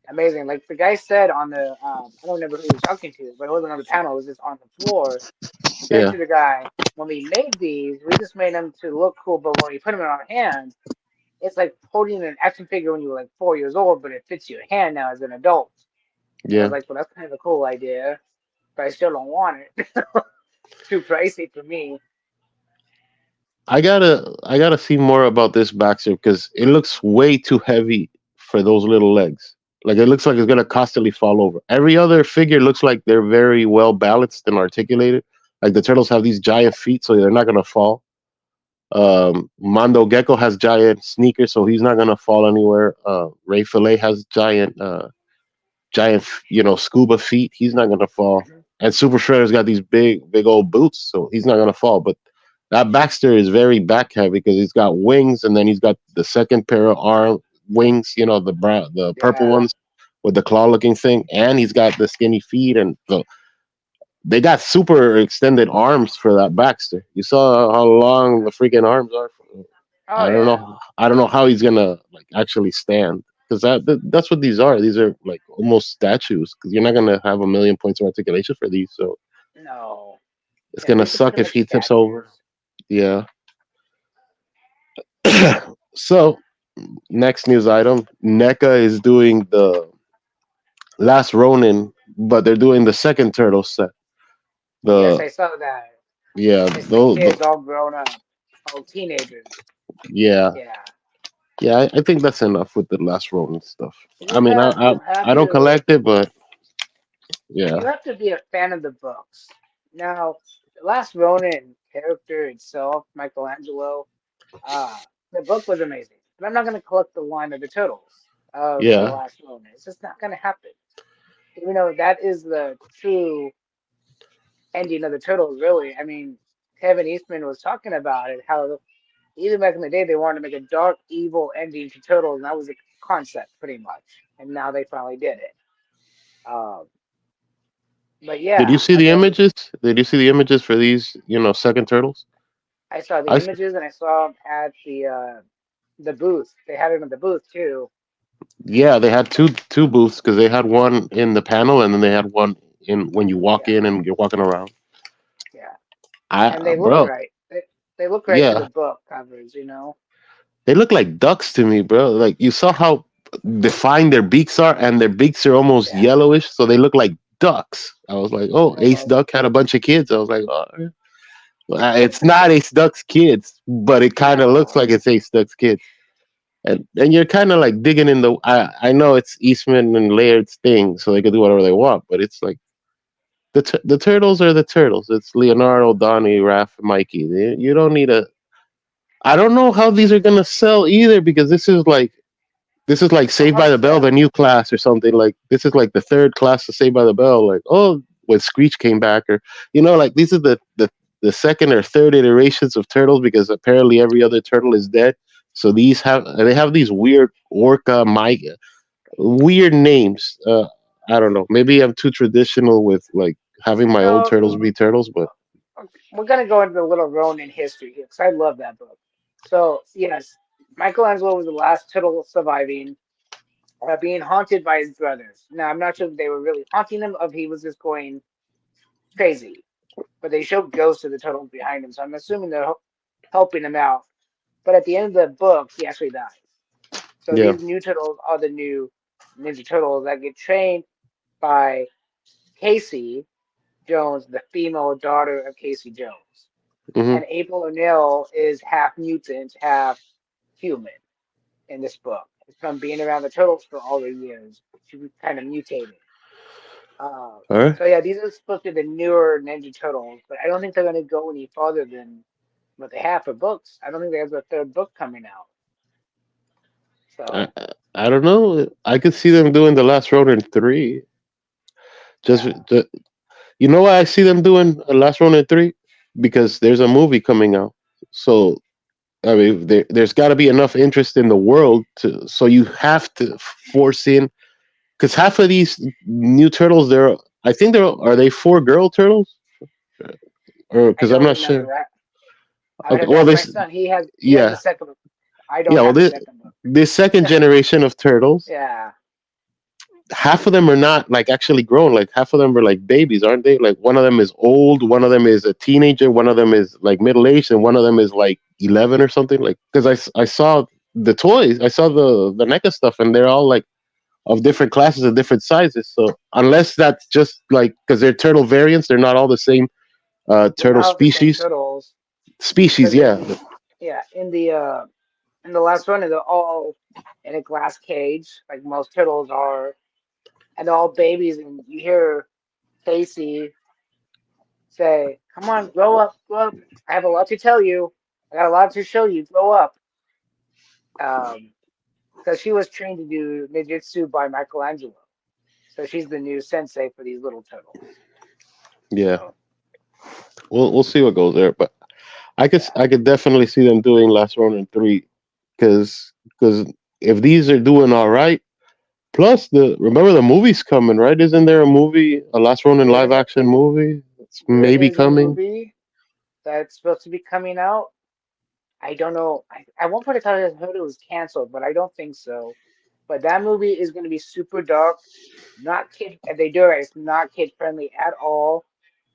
amazing. Like the guy said on the, I don't remember who he was talking to, but it wasn't on the panel. It was just on the floor. He said Yeah, to the guy, "When we made these, we just made them to look cool, but when we put them in our hands, it's like holding an action figure when you were like 4 years old, but it fits your hand now as an adult. And I was Yeah. like, well, that's kind of a cool idea, but I still don't want it. Too pricey for me. I gotta see more about this Baxter because it looks way too heavy for those little legs. Like it looks like it's gonna constantly fall over. Every other figure looks like they're very well balanced and articulated. Like the turtles have these giant feet, so they're not gonna fall. Mondo Gecko has giant sneakers, so he's not gonna fall anywhere. Ray Fillet has giant, scuba feet. He's not gonna fall. Mhm. And Super Shredder's got these big old boots, so he's not gonna fall. But that Baxter is very back heavy because he's got wings, and then he's got the second pair of arm wings. The purple Yeah. ones with the claw looking thing, and he's got the skinny feet, and they got super extended arms for that Baxter. You saw how long the freaking arms are. Oh I don't yeah. know. I don't know how he's gonna like actually stand because that's what these are. These are like almost statues because you're not gonna have a million points of articulation for these. So No. it's Yeah, gonna make it suck looking if like he tips over. statues. Yeah. So next news item: NECA is doing the Last Ronin, but they're doing the second turtle set. Yes, The I saw that. Yeah, It's the those kids all grown up, all teenagers. yeah. Yeah. Yeah, I think that's enough with the Last Ronin stuff. I mean, You have I don't to collect it, but you yeah, have to be a fan of the books. Now, the last Ronin character itself, Michelangelo, uh, the book was amazing. But I'm not gonna collect the line of the Turtles of the yeah. last Ronin. It's just not gonna happen. You know, that is the true ending of the Turtles, really. I mean, Kevin Eastman was talking about it, how even back in the day they wanted to make a dark, evil ending to Turtles, and that was the concept pretty much. And now they finally did it. Um, but Did you yeah, see I the mean, images? Did you see the images for these, second turtles? I saw the I images and I saw them at the booth. They had it at the booth too. Yeah, they had two booths because they had one in the panel and then they had one in when you walk Yeah, in and you're walking around. yeah, I and they look bro, right. They look right to the yeah, book covers, you know. they look like ducks to me, bro. Like you saw how defined their beaks are, and their beaks are almost Yeah, yellowish, so they look like ducks. I was like, oh, Ace almost. Duck had a bunch of kids. I was like, oh, it's not Ace Duck's kids, but it kind of looks No, like it's Ace Duck's kids. And you're kind of like digging in the. I know it's Eastman and Laird's thing, so they can do whatever they want, but it's like the turtles are the turtles. It's Leonardo, Donnie, Raph, Mikey. You don't need a. I don't know how these are gonna sell either because this is like a Saved by hard the Bell, the sell. new class or something. Like this is like the third class of Saved by the Bell. Like when Screech came back, or like these are the second or third iterations of turtles because apparently every other turtle is dead. So they have these weird orca, Mike, weird names. I don't know. Maybe I'm too traditional with like having my old No, turtles be turtles, but we're gonna go into the Little Ronin history here because I love that book. So yes, Michelangelo was the last turtle surviving, being haunted by his brothers. Now I'm not sure if they were really haunting him, or if he was just going crazy. But they show ghosts of the turtles behind him, so I'm assuming they're helping him out. But at the end of the book, he actually dies. So yeah. these new turtles are the new Ninja Turtles that get trained by Casey Jones, the female daughter of Casey Jones. Hmm. And April O'Neil is half mutant, half human in this book. From being around the turtles for all the years, she kind of mutated. All right. So yeah, these are supposed to be the newer Ninja Turtles, but I don't think they're going to go any farther than what they have for books. I don't think there's a third book coming out. I, So I don't know. I could see them doing the Last Ronin 3. Just, yeah, you know why I see them doing a Last Ronin 3? Because there's a movie coming out. So I mean, there's got to be enough interest in the world to so you have to force in because half of these new turtles, I think are they four girl turtles or I because I'm don't not remember sure. that. I would Okay, have to well ask my this son. He has the yeah second book. I don't yeah well have the second book. this second generation of turtles, Yeah, half of them are not like actually grown. Like half of them are like babies, aren't they? Like one of them is old, one of them is a teenager, one of them is like middle aged, and one of them is like 11 or something. Like because I saw. the toys. I saw the NECA stuff, and they're all like of different classes and different sizes. So unless that's just like because they're turtle variants, they're not all the same They're not turtle all the same species. turtles Species, because yeah, in the last one, they're all in a glass cage, like most turtles are, and they're all babies. And you hear Casey say, "Come on, grow up, grow up. I have a lot to tell you. I got a lot to show you. Grow up." Um, because she was trained to do ninjutsu by Michelangelo, so she's the new sensei for these little turtles. yeah. So We'll see what goes there, but yeah, I could definitely see them doing Last Ronin 3 because if these are doing all right, plus the remember the movie's coming, right? Isn't there a movie, a Last Ronin there live action movie? It's there maybe is a coming. movie that's supposed to be coming out. I don't know. At one point I thought I heard it was canceled, but I don't think so. But that movie is going to be super dark, not kid. If they do it, it's not kid friendly at all.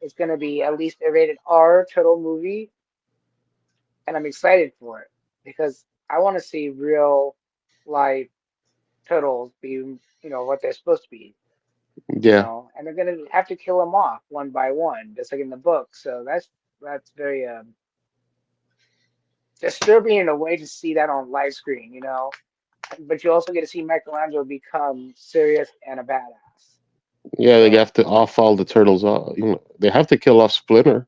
It's going to be at least a rated R turtle movie, and I'm excited for it because I want to see real life turtles be, what they're supposed to be, Yeah, and they're going to have to kill them off one by one, just like in the book. So that's very disturbing in a way to see that on live screen. But you also get to see Michelangelo become serious and a badass. yeah. They So, have to off all the turtles. They have to kill off Splinter.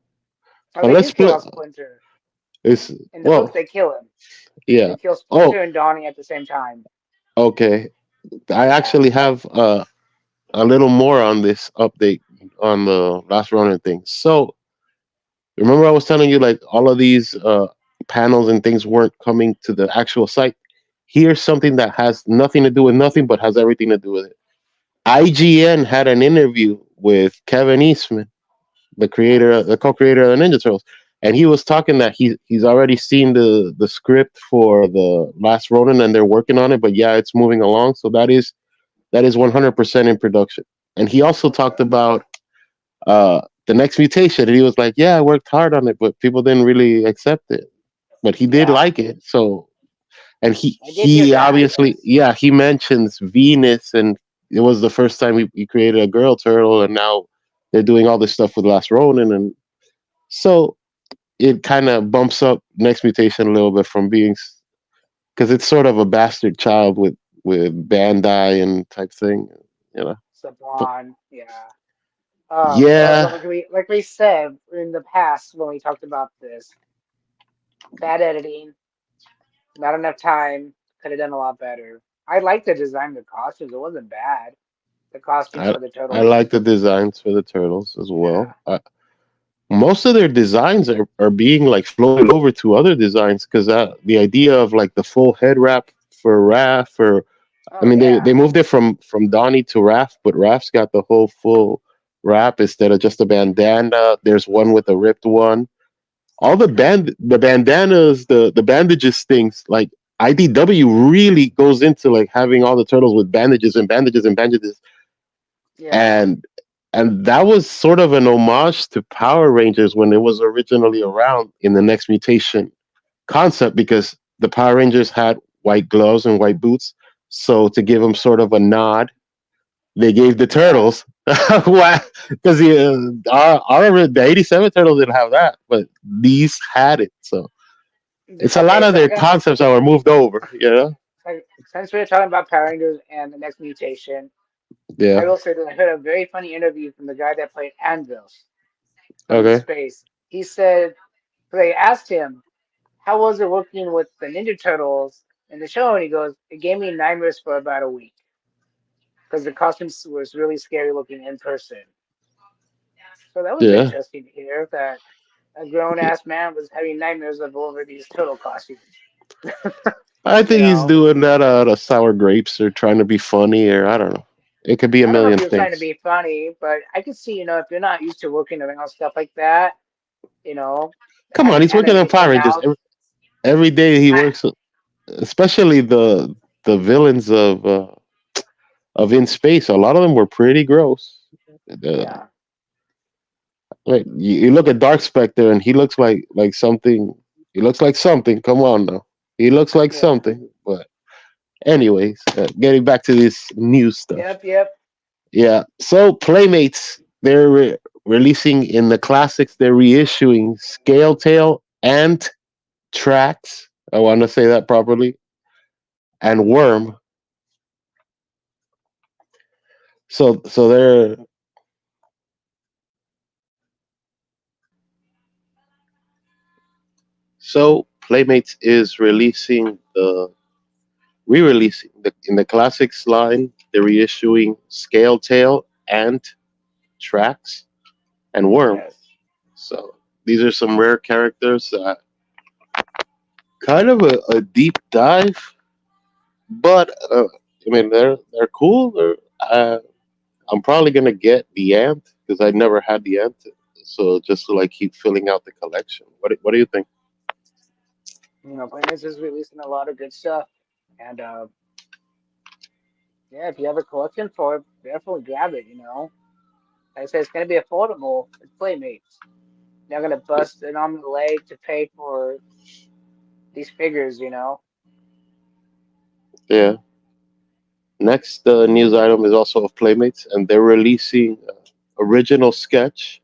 oh, they Unless do kill Split off Splinter. is In the book, well, they kill him. yeah. They kill Oh, Splinter and Donnie at the same time. okay. I Yeah. actually have a little more on this update on the Last Ronin thing. So remember, I was telling you like all of these panels and things weren't coming to the actual site. Here's something that has nothing to do with nothing, but has everything to do with it. IGN had an interview with Kevin Eastman, the co-creator of the Ninja Turtles, and he was talking that he's already seen the script for the Last Ronin, and they're working on it. But yeah, it's moving along, so that is 100% in production. And he also talked Okay. about the next mutation, and he was like, "Yeah, I worked hard on it, but people didn't really accept it. But he did Yeah, like it, so." And he I did hear he that. obviously, Yes. yeah, he mentions Venus, and it was the first time he created a girl turtle, and now they're doing all this stuff with Last Ronin, and so it kind of bumps up next mutation a little bit from being because it's sort of a bastard child with Bandai and type thing, you know. But Saban. Yeah. But yeah, like we said in the past when we talked about this, bad editing, not enough time, could have done a lot better. I like the design of the costumes. It wasn't bad. The costumes I for the I turtles. like the designs for the turtles as Yeah. well. Most of their designs are being like floated over to other designs because the idea of like the full head wrap for Raph, or I Oh mean they yeah. moved it from Donnie to Raph, but Raph's got the whole full wrap instead of just a bandana. There's one with a ripped one. All the bandanas, the bandages things, like IDW really goes into like having all the turtles with bandages and bandages and bandages, Yeah. and that was sort of an homage to Power Rangers when it was originally around in the Next Mutation concept, because the Power Rangers had white gloves and white boots. So to give them sort of a nod, they gave the Yeah. turtles why? Because the '87 turtles didn't have that, but these had it. So it's a lot Okay, of their concepts that were moved over. You know? since we're talking about Power Rangers and the next mutation, I Yeah. will say that I heard a very funny interview from the guy that played Andros from Deep Okay. Space. He said, they asked him, how was it working with the Ninja Turtles in the show? And he goes, it gave me nightmares for about a week because the costumes was really scary looking in person. So that was Yeah. interesting to hear that a grown ass man was having nightmares of over these turtle costumes. I You think he's know, doing that out of sour grapes or trying to be funny, or I don't know. It could be a I don't know if million he was trying to things. be funny, but I could see, if you're not used to working around stuff like that, you know, Come on, having he's working on Power animation Rangers out. every day. He I, works, especially the villains of In Space. A lot of them were pretty gross. Uh, yeah, like you look at Dark Spectre, and he looks like something. He looks like something. Come on now, he looks like yeah. something. Anyways, getting back to this new stuff. Yep, yep. Yeah. So Playmates, they're releasing in the classics. They're reissuing Scale Tail and Tracks. I want to say that properly. And Worm. So they're so Playmates is releasing the re-releasing in the classics line. They're reissuing Scale Tail and Tracks and Worm. Yes. So these are some rare characters. Kind of a deep dive, but I mean they're cool. I'm probably gonna get the ant because I never had the ant, so just to like keep filling out the collection. What do you think? Playmates is releasing a lot of good stuff. And yeah, if you have a collection for it, definitely grab it. Like I said, it's gonna be affordable. It's Playmates. They're gonna bust an arm and a leg to pay for these figures. Yeah. Next news item is also of Playmates, and they're releasing original sketch,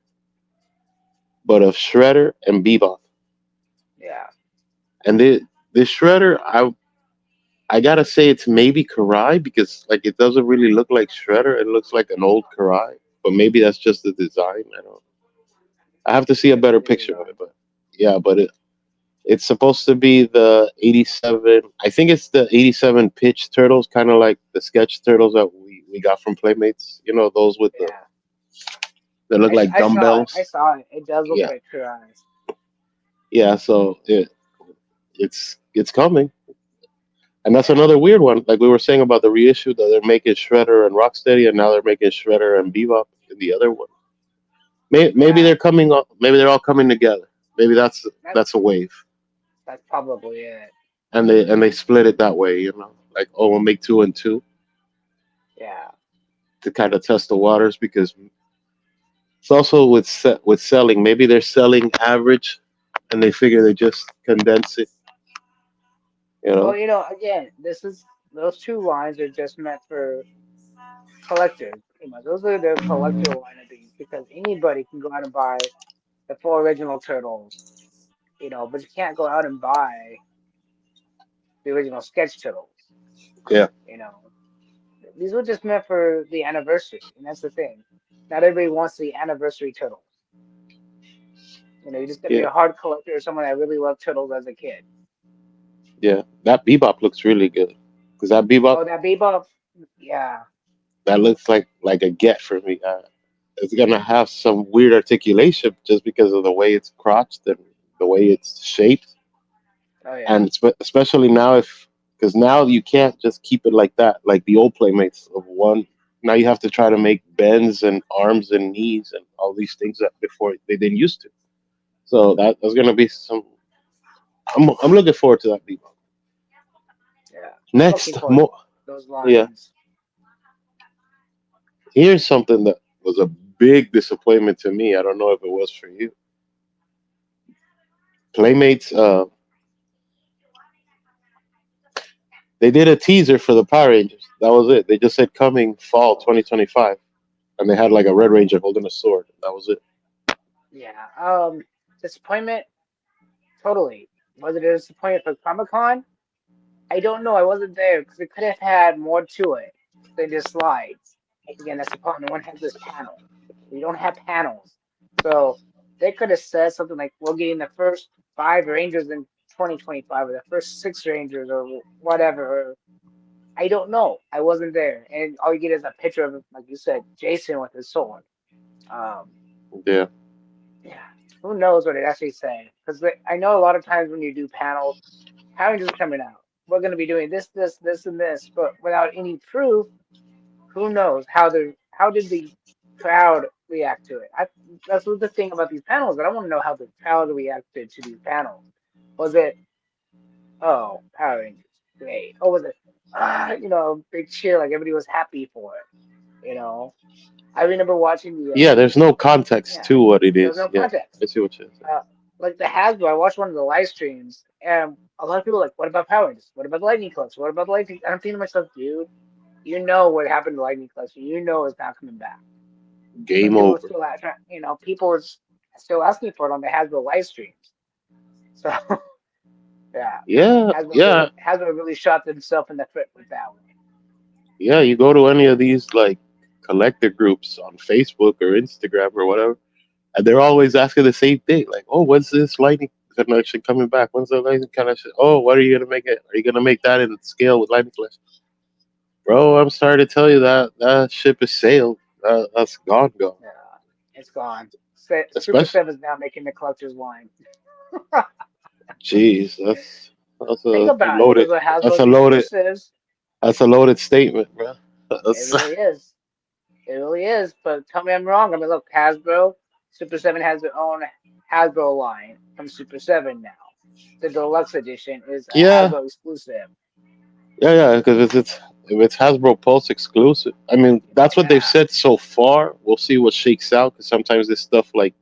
but of Shredder and Bebop. Yeah. And the Shredder, I gotta say it's maybe Karai because like it doesn't really look like Shredder. It looks like an old Karai, but maybe that's just the design. I don't. I have to see a Could be better the picture of it, design. but yeah, but it's supposed to be the 87. I think it's the 87 pitch turtles, kind of like the sketch turtles that we got from Playmates. You know, those with the Yeah. that look like I saw it. I dumbbells. saw it. It does look Yeah, like True Eyes. yeah. So it's coming, and that's Yeah. another weird one. Like we were saying about the reissue that they're making Shredder and Rocksteady, and now they're making Shredder and Bebop in the other one. Maybe Yeah. they're coming up. Maybe they're all coming together. Maybe That that's a wave, that's probably it. and they split it that way. You know, like oh, we'll make two and two Yeah. to kind of test the waters because it's also with selling. Maybe they're selling average, and they figure they just condense it. You Well, know? again, this is those two lines are just meant for collectors. Pretty much. Those are the collector line of these because anybody can go out and buy the four original turtles. But you can't go out and buy the original sketch turtles. Yeah, You know, these were just meant for the anniversary, and that's the thing. Not everybody wants the anniversary turtles. You just got to be yeah, a hard collector or someone that really loved turtles as a kid. yeah. That Bebop looks really good because that Bebop Oh, that Bebop, yeah, that looks like a get for me. It's gonna have some weird articulation just because of the way it's crotched and the way it's shaped, oh yeah, and especially now if because now you can't just keep it like that, like the old playmates of one. Now you have to try to make bends and arms and knees and all these things that before they didn't used to. So that's gonna be some. I'm looking forward to that Bebop. yeah. I'm looking Next, for more those yeah. lines. Here's something that was a big disappointment to me. I don't know if it was for you. Playmates. They did a teaser for the Power Rangers. That was it. They just said coming fall Oh, 2025, and they had like a Red Ranger holding a sword. That was it. yeah. Disappointment, totally. Was it a disappointment for Comic Con? I don't know. I wasn't there because it could have had more to it than just slides. Again, that's the problem. No one has this panel. We don't have panels. So they could have said something like, we're getting the first five Rangers in 2025 or the first six Rangers or whatever. Or, I don't know. I wasn't there. And all you get is a picture of, like you said, Jason with his sword. Um, Yeah, yeah. Who knows what it actually said? Because I know a lot of times when you do panels, Power Rangers are coming out. We're going to be doing this, this, this, and this, but without any proof, who knows how did the crowd react to it? That's the thing about these panels. I want to know how the crowd reacted to these panels. Was it oh Power Rangers great? Or was it big cheer like everybody was happy for it? I remember watching the yeah. There's no context yeah to what it there was is. no Yeah, context. I see what you're saying. Uh, like the Hasbro. I watched one of the live streams, and a lot of people are like, "What about Power Rangers? What about the Lightning Clutch? What about the Lightning?" I'm thinking to myself, dude, you know what happened to Lightning Clutch. You know it's not coming back. But Game people are over. still, people are still asking for it on the Hasbro live streams. So yeah, Yeah, yeah, Hasbro really shot themselves in the foot with that one. yeah. You go to any of these like collector groups on Facebook or Instagram or whatever, and they're always asking the same thing, like, "Oh, when's this lightning connection coming back? When's the lightning connection? Oh, what are you gonna make it? Are you gonna make that in scale with lightning connection?" Bro, I'm sorry to tell you that that ship has sailed. That's gone, gone. Yeah, it's gone. Super Especially, Seven's now making the collector's line. jeez, that's Think a about it. loaded. Those are That's Hasbro's a loaded. exclusives. That's a loaded statement, bro. It That's, really is. It really is. But tell me I'm wrong. I mean, look, Hasbro, Super 7 has their own Hasbro line from Super 7 now. The deluxe edition is a yeah, Hasbro exclusive. yeah. Because it's if it's Hasbro Pulse exclusive. I mean, that's what they've Yeah. said so far. We'll see what shakes out. Because sometimes this stuff like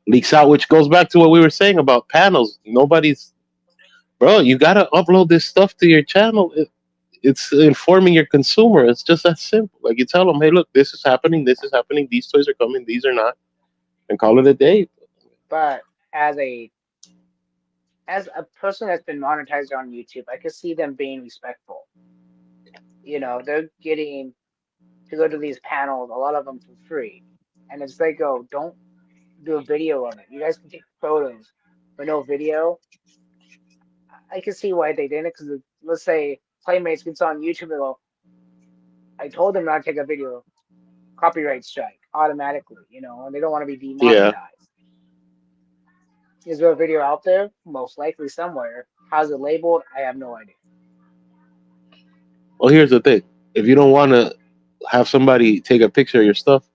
leaks out, which goes back to what we were saying about panels. Nobody's, bro. You gotta upload this stuff to your channel. It's informing your consumer. It's just that simple. Like you tell them, hey, look, this is happening. This is happening. These toys are coming. These are not, and call it a day. But as a as a person that's been monetized on YouTube, I could see them being respectful. They're getting to go to these panels, a lot of them for free. And it's like, oh, don't do a video on it. You guys can take photos, but no video. I can see why they didn't, because let's say Playmates gets on YouTube and go, I told them not to take a video, copyright strike automatically, and they don't want to be Yeah. demonetized. Is there a video out there? Most likely somewhere. How's it labeled? I have no idea. Well, here's the thing. If you don't want to have somebody take a picture of your stuff,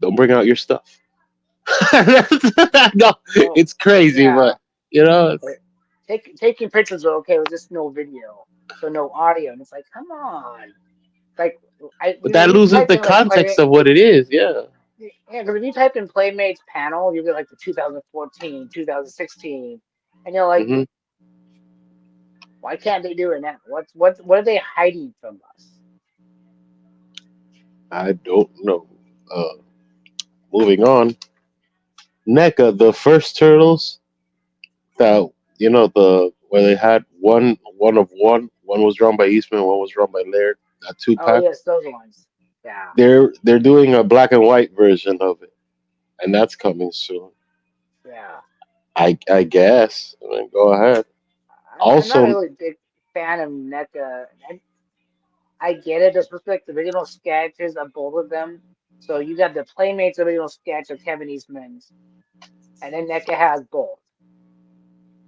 don't bring out your stuff. No, Well, it's crazy, yeah, but you know, but taking pictures are okay with just no video, so no audio, and it's like, come on. Like, but that if you loses type the in like context of what it is. Yeah. yeah, because if you type in Playmates panel, you get like the 2014, 2016, and you're like, Hmm. why can't they do it now? What are they hiding from us? I don't know. Uh, moving on. NECA, the first turtles that the where they had one of one was drawn by Eastman, one was drawn by Laird. That two Oh pack. yes, those ones. Yeah, They're doing a black and white version of it, and that's coming soon. yeah. I guess. I mean, go ahead. I'm not Also, really a big fan of NECA. I get it. They're supposed to be like the original sketches of both of them. So you got the Playmates original sketch of Kevin Eastman's, and then NECA has both.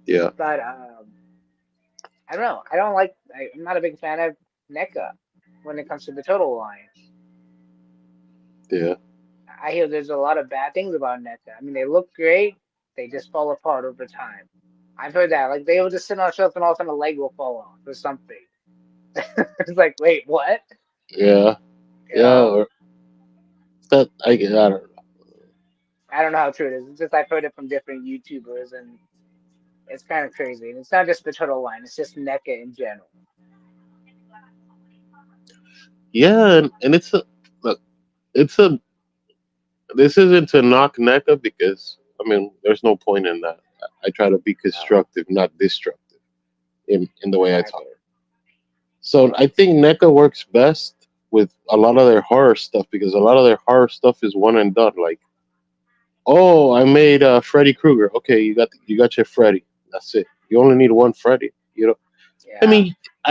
yeah, But I don't know. I don't like. I'm not a big fan of NECA when it comes to the Total line. yeah, I hear there's a lot of bad things about NECA. I mean, they look great, they just fall apart over time. I've heard that. Like they will just sit on a shelf and all of a sudden a leg will fall off or something. It's like, wait, what? yeah, You yeah. know, Or that I don't know. I don't know how true it is. It's just I've heard it from different YouTubers, and it's kind of crazy. And it's not just the Total line; it's just NECA in general. Yeah, and it's a look. It's a This isn't to knock NECA because I mean, there's no point in that. I try to be No, constructive, not destructive, in the way I talk. exactly. So I think NECA works best with a lot of their horror stuff because a lot of their horror stuff is one and done. Like, oh, I made Freddy Krueger. Okay, you got your Freddy. That's it. You only need one Freddy. I Yeah,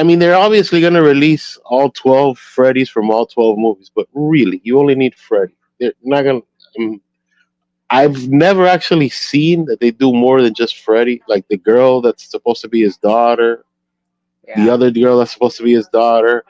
mean, they're obviously gonna release all 12 Freddys from all 12 movies, but really, you only need Freddy. They're not gonna. I've never actually seen that they do more than just Freddy. Like the girl that's supposed to be his daughter, the yeah, other girl that's supposed to be his daughter,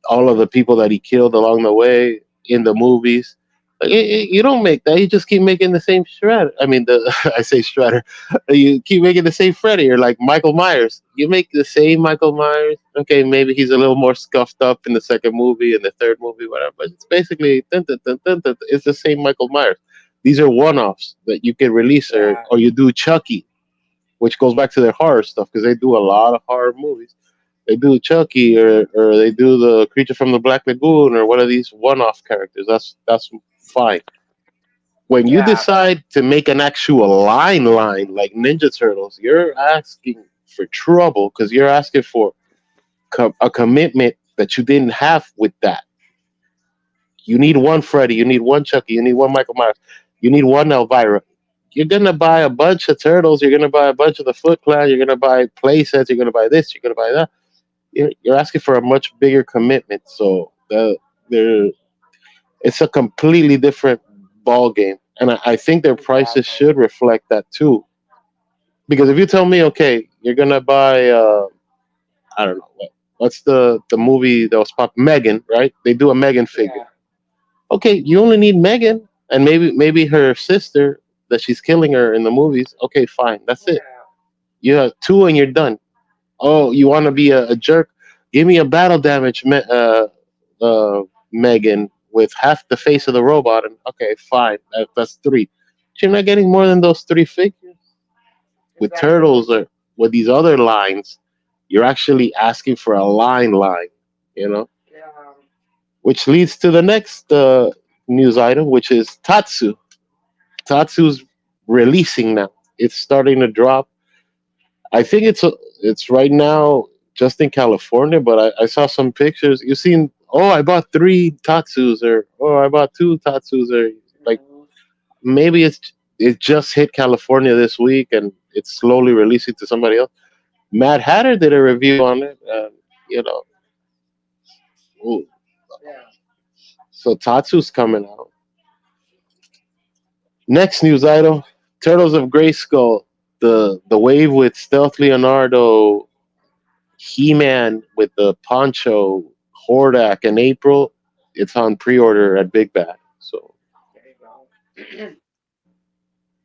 all of the people that he killed along the way in the movies. Like, you don't make that. You just keep making the same shredder. I mean, the I say shredder. You keep making the same Freddy. You're like Michael Myers. You make the same Michael Myers. Okay, maybe he's a little more scuffed up in the second movie and the third movie, whatever. But it's basically it's the same Michael Myers. These are one-offs that you can release, Yeah, or you do Chucky, which goes back to their horror stuff because they do a lot of horror movies. They do Chucky, or they do the Creature from the Black Lagoon, or one of these one-off characters. That's fine. When you yeah, decide to make an actual line like Ninja Turtles, you're asking for trouble because you're asking for a commitment that you didn't have with that. You need one Freddy, you need one Chucky, you need one Michael Myers, you need one Elvira. You're gonna buy a bunch of turtles. You're gonna buy a bunch of the Foot Clan. You're gonna buy play sets. You're gonna buy this. You're gonna buy that. You're asking for a much bigger commitment. So there, it's a completely different ball game, and I think their prices exactly. should reflect that too. Because if you tell me, okay, you're gonna buy, I don't know what's the movie that was pop Megan, right? They do a Megan figure. Yeah, Okay, you only need Megan and maybe her sister that she's killing her in the movies. Okay, fine, that's it. yeah, You have two and you're done. Oh, you want to be a jerk? Give me a battle damage, Megan, with half the face of the robot. And okay, fine, that's three. But you're not getting more than those three figures with exactly. turtles or with these other lines. You're actually asking for a line, you know, Yeah, which leads to the next news item, which is Tatsu. Tatsu's releasing now. It's starting to drop. I think it's right now just in California, but I saw some pictures. You seen? Oh, I bought three Tatsus, or oh, I bought two Tatsus, or like mhm, maybe it just hit California this week and it's slowly releasing to somebody else. Mad Hatter did a review on it, and you know, ooh, yeah, so Tatsu's coming out. Next news item: Turtles of Grayskull, the wave with Stealth Leonardo, He-Man with the poncho, Hordak in April. It's on pre-order at Big Bad. So there you go.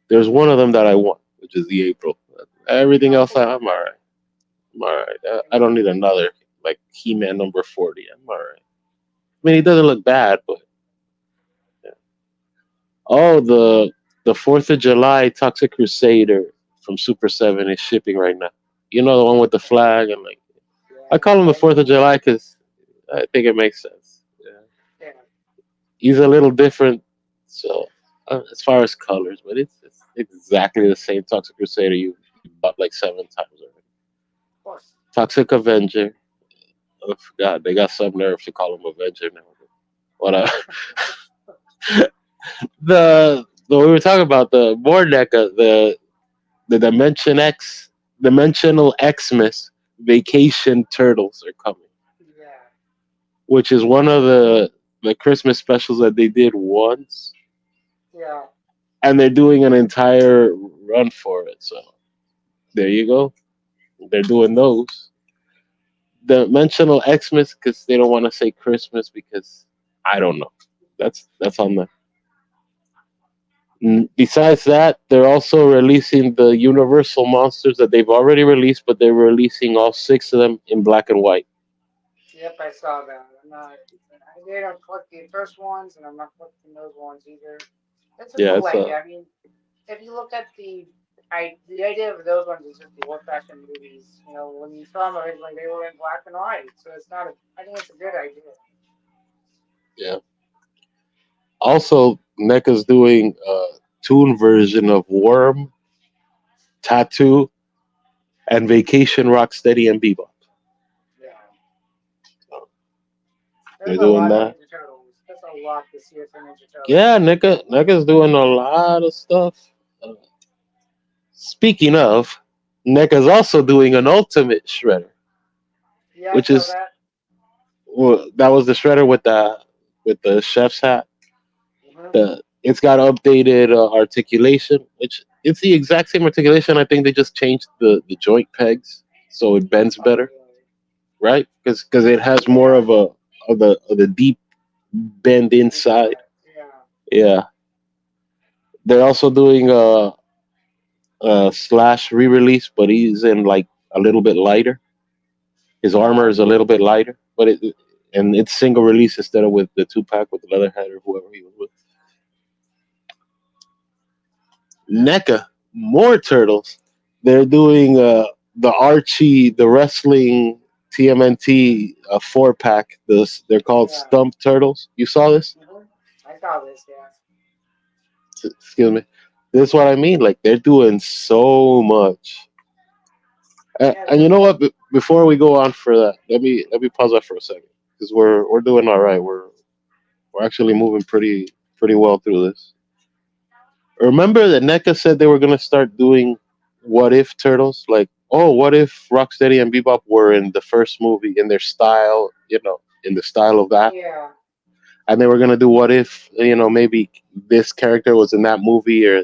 there's one of them that I want, which is the April. Everything else, Oh, I'm all right. I'm all right. I don't need yeah, another like He-Man number 40. I'm all right. I mean, he doesn't look bad, but yeah. Oh, the Fourth of July Toxic Crusader from Super Seven is shipping right now. You know the one with the flag and like I yeah, call him the I Fourth of know. July because I think it makes sense. Yeah. Yeah, He's a little different, so as far as colors, but it's exactly the same Toxic Crusader you bought like seven times already. of course. Toxic Avenger. Oh God, they got some nerve to call him Avenger now. What the we were talking about the board deck, the Dimension X, Dimensional Xmas Vacation Turtles are coming, Yeah, which is one of the Christmas specials that they did once, yeah, and they're doing an entire run for it. So there you go. They're doing those. Dimensional Xmas because they don't want to say Christmas because I don't know. That's on the. Besides that, they're also releasing the Universal monsters that they've already released, but they're releasing all six of them in black and white. yep, I saw that. I didn't collect the first ones, and I'm not collecting those ones either. It's a Yeah, cool it's idea. I mean, if you look at the idea of those ones is just the old-fashioned movies. You know, when you saw them originally, they were in black and white, so it's not a. I think it's a good idea. yeah. Also, NECA's doing a tune version of Worm, Tattoo, and Vacation Rocksteady and Bebop. Yeah, They're there's a doing lot of that. Ninja Turtles. That's a lot this year for Ninja Yeah, Turtles. NECA's doing a lot of stuff. Uh, Speaking of, NECA's also doing an Ultimate Shredder, Yeah, I which saw is that. well, that was the shredder with the chef's hat. Hmm. It's got updated articulation, which it's the exact same articulation. I think they just changed the joint pegs so it bends Oh, better, really? right? Because it has more Yeah, of the deep bend inside. inside. Yeah. Yeah, they're also doing a slash re-release, but he's in like a little bit lighter. His armor is a little bit lighter, but and it's single release instead of with the two pack with the Leatherhead or whoever he was with. NECA, more turtles. They're doing the Archie, the wrestling TMNT 4 pack. This they're called Yeah. Stump Turtles. You saw this? I saw this. Yeah. Excuse me. This is what I mean. Like they're doing so much. Yeah. And you know what? Before we go on for that, let me pause that for a second because we're doing all right. We're actually moving pretty well through this. Remember that NECA said they were gonna start doing what if turtles? Like, oh, what if Rocksteady and Bebop were in the first movie in their style, in the style of that, Yeah. and they were gonna do what if, maybe this character was in that movie, or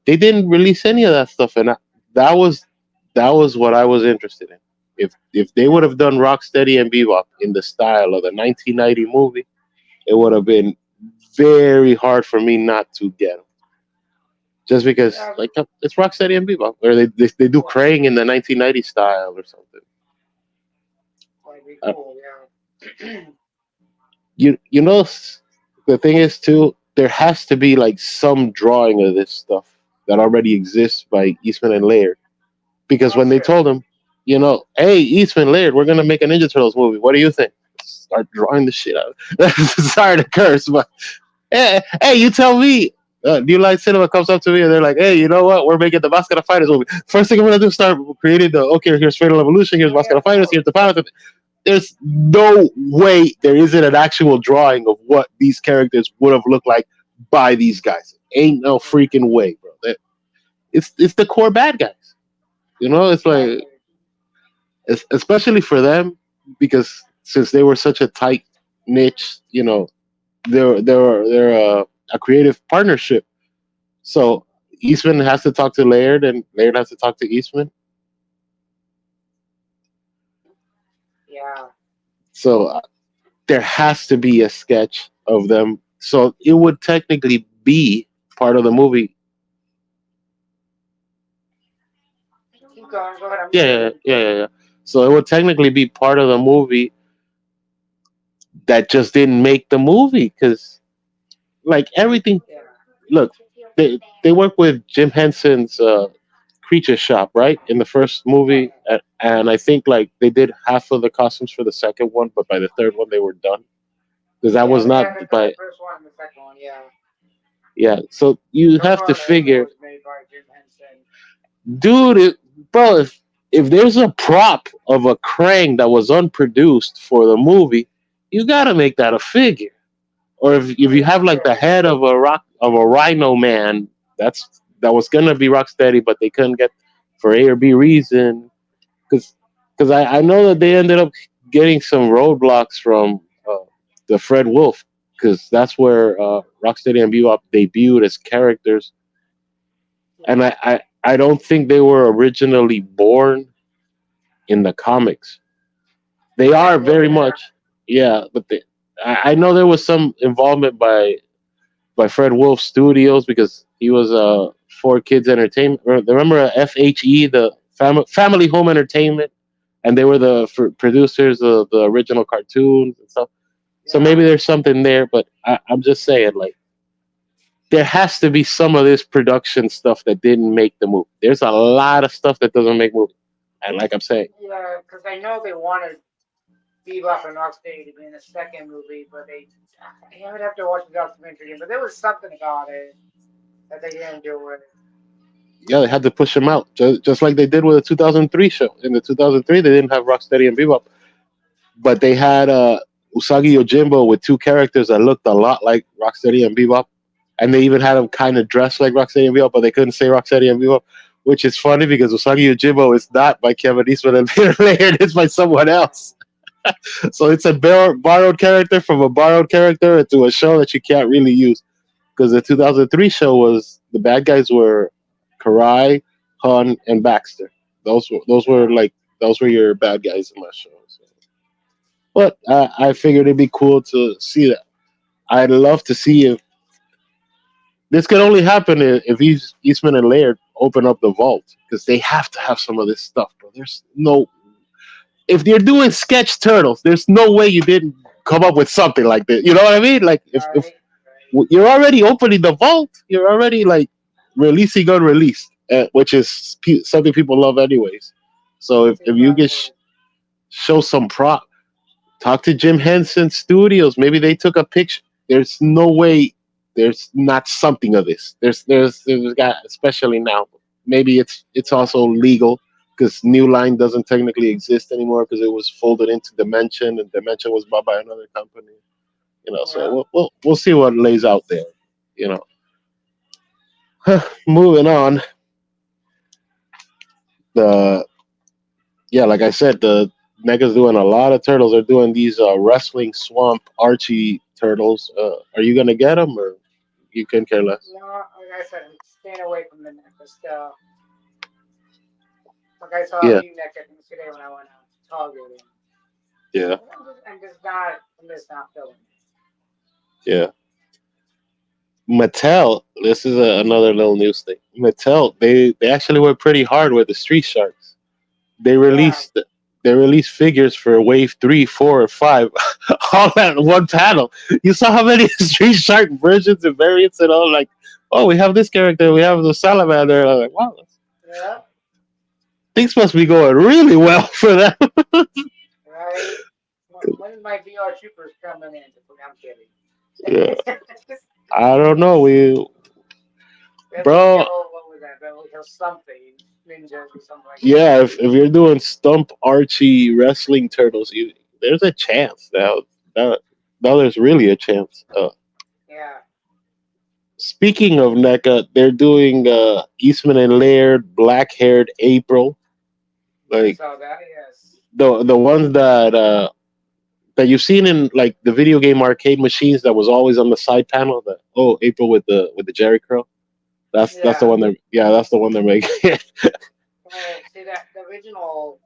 they didn't release any of that stuff, and that was that was what I was interested in. If they would have done Rocksteady and Bebop in the style of the 1990 movie, it would have been very hard for me not to get 'em. Just because, Yeah. like, it's Rocksteady and Bebop, or they do Well, Krang in the 1990 style or something. that'd be Uh, cool. Yeah. the thing is too, there has to be like some drawing of this stuff that already exists by Eastman and Laird, because Oh, when they sure. told him, hey, Eastman Laird, we're gonna make a Ninja Turtles movie. What do you think? Start drawing the shit out. Sorry to curse, but hey, you tell me. New Line Cinema comes up to me and they're like, "Hey, you know what? We're making the Mascara Fighters movie. First thing I'm gonna do is start creating the okay. Here's Fatal Evolution. Here's Oh yeah, Mascara of Fighters. Here's course. the Power." There's no way there isn't an actual drawing of what these characters would have looked like by these guys. Ain't no freaking way, bro. It's the core bad guys. It's like, Exactly. especially for them, because since they were such a tight niche, they're a creative partnership. So Eastman has to talk to Laird, and Laird has to talk to Eastman. Yeah. So there has to be a sketch of them. So it would technically be part of the movie. Keep going. Go ahead. I'm Yeah, listening. yeah, yeah, yeah, yeah. So it would technically be part of the movie that just didn't make the movie because, like, everything. Yeah. Look, they work with Jim Henson's Creature Shop, right? In the first Right. movie, and I think like they did half of the costumes for the second one, but by the third one they were done because that Yeah, was they not haven't done the by. first one and the second one. Yeah. Yeah, so you No have to part of it figure, was made by Jim Henson. dude, bro. If there's a prop of a Krang that was unproduced for the movie, you gotta make that a figure. Or if Oh you yeah, have of like the course. head of a Rhino Man, that was gonna be Rocksteady, but they couldn't get for A or B reason. Because I know that they ended up getting some roadblocks from the Fred Wolf, because that's where Rocksteady and Bebop debuted as characters, and Yeah. I don't think they were originally born in the comics. They Yeah, are well, very yeah. much, yeah, but I know there was some involvement by Fred Wolf Studios because he was for Kids Entertainment. Remember FHE, the Family Home Entertainment, and they were the producers of the original cartoons and stuff. So Yeah. maybe there's something there, but I'm just saying, like, there has to be some of this production stuff that didn't make the movie. There's a lot of stuff that doesn't make movie, and like I'm saying, Yeah, because I know they wanted Bebop and Rocksteady to be in the second movie, but I would have to watch the documentary again. But there was something about it that they didn't do it. yeah, they had to push them out, just like they did with the 2003 show. In the 2003, they didn't have Rocksteady and Bebop, but they had Usagi Yojimbo with two characters that looked a lot like Rocksteady and Bebop, and they even had them kind of dressed like Rocksteady and Bebop, but they couldn't say Rocksteady and Bebop, which is funny because Usagi Yojimbo is not by Kevin Eastman and Peter Laird; it's by someone else. So it's a borrowed character from a borrowed character into a show that you can't really use because the 2003 show was the bad guys were Karai, Hun, and Baxter. Yeah. Those were your bad guys in my show. So. But I figured it'd be cool to see that. I'd love to see if this could only happen if Eastman and Laird open up the vault because they have to have some of this stuff, bro. There's no if they're doing sketch turtles, there's no way you didn't come up with something like this. You know what I mean? Like if Right. Right. you're already opening the vault, you're already like. releasing unreleased, which is something people love anyways. So if you can Exactly. show some prop, talk to Jim Henson Studios. Maybe they took a picture. There's no way there's not something of this. There's got, especially now. Maybe it's also legal because New Line doesn't technically exist anymore because it was folded into Dimension and Dimension was bought by another company. So Yeah. we'll see what lays out there. You know, moving on. The Yeah, like I said, the Mega's doing a lot of turtles. They're doing these wrestling swamp Archie turtles. Are you gonna get them or you can care less? No, like I said, I'm staying away from the NECA stuff. Like I saw a Yeah, few NECA things today when I went out to Target, and yeah, I'm just not feeling it. yeah. Mattel. This is another little news thing. Mattel. They actually were pretty hard with the Street Sharks. They Yeah, released they released figures for Wave 3, 4, and 5 all at one panel. You saw how many Street Shark versions and variants and all. Like, oh, we have this character, we have the Salamander. I'm like, wow, yeah, things must be going really well for them. right. When is my VR Troopers coming in? I'm kidding. Yeah, I don't know. Beverly Bro, Hill, what was that? Beverly Hill something, ninjas or something like that. yeah, if you're doing Stump Archie wrestling turtles, there's a chance that now there's really a chance. Yeah, Speaking of NECA, they're doing Eastman and Laird, black haired April, I like saw that. Yes. the ones that you've seen in like the video game arcade machines that was always on the side panel. That oh April with the Jerry curl. That's the Yeah. one that's the one they're making. Well, see that the original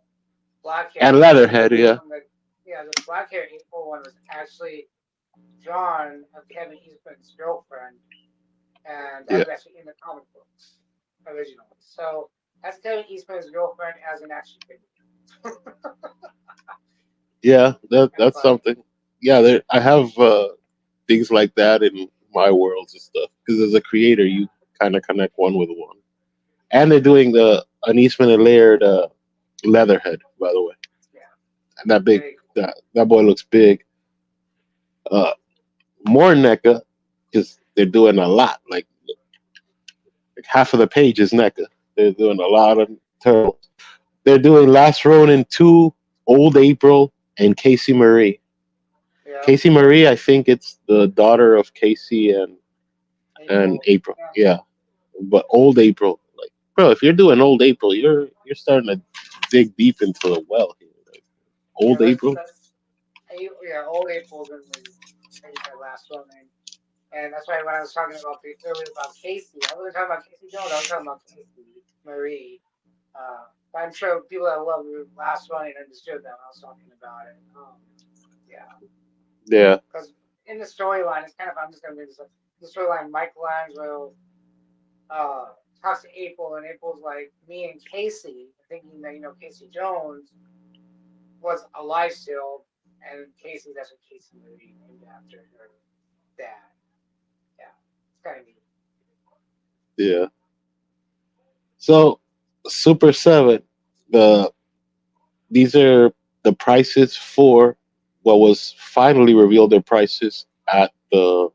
black hair And Leatherhead, April yeah, from the black hair April one was actually drawn of Kevin Eastman's girlfriend, and that yeah, was actually in the comic books originally. So that's Kevin Eastman's girlfriend as an action figure. yeah. Kind of That's funny. something. Yeah, I have things like that in my worlds and stuff because as a creator, Yeah, you kind of connect one with one. And they're doing the an Eastman and Laird Leatherhead, by the way. yeah, And that big very cool. that boy looks big. Uh, More NECA because they're doing a lot. Like half of the page is NECA. They're doing a lot of turtles. They're doing Last Ronin 2, Old April, and Casey Marie. Yeah, Casey Marie, I think it's the daughter of Casey and April. April. Yeah, Yeah, but Old April, like bro, if you're doing Old April, you're starting to dig deep into the well here. Like, yeah. Old April. Yeah, old April's in the like you said last one, and that's why when I was talking about earlier about Casey, I wasn't talking about Casey Jones. I was talking about Casey Marie. But I'm sure people that love the last one understood that when I was talking about it. Yeah, Yeah, because in the storyline, it's kind of I'm just gonna read this. Up. The storyline, Michelangelo uh, talks to April, and April's like, me and Casey, thinking that Casey Jones was alive still, and Casey, that's what Casey Marie named after her dad. Yeah, it's kind of neat. yeah. So Super Seven, the these are the prices for what was finally revealed their prices at the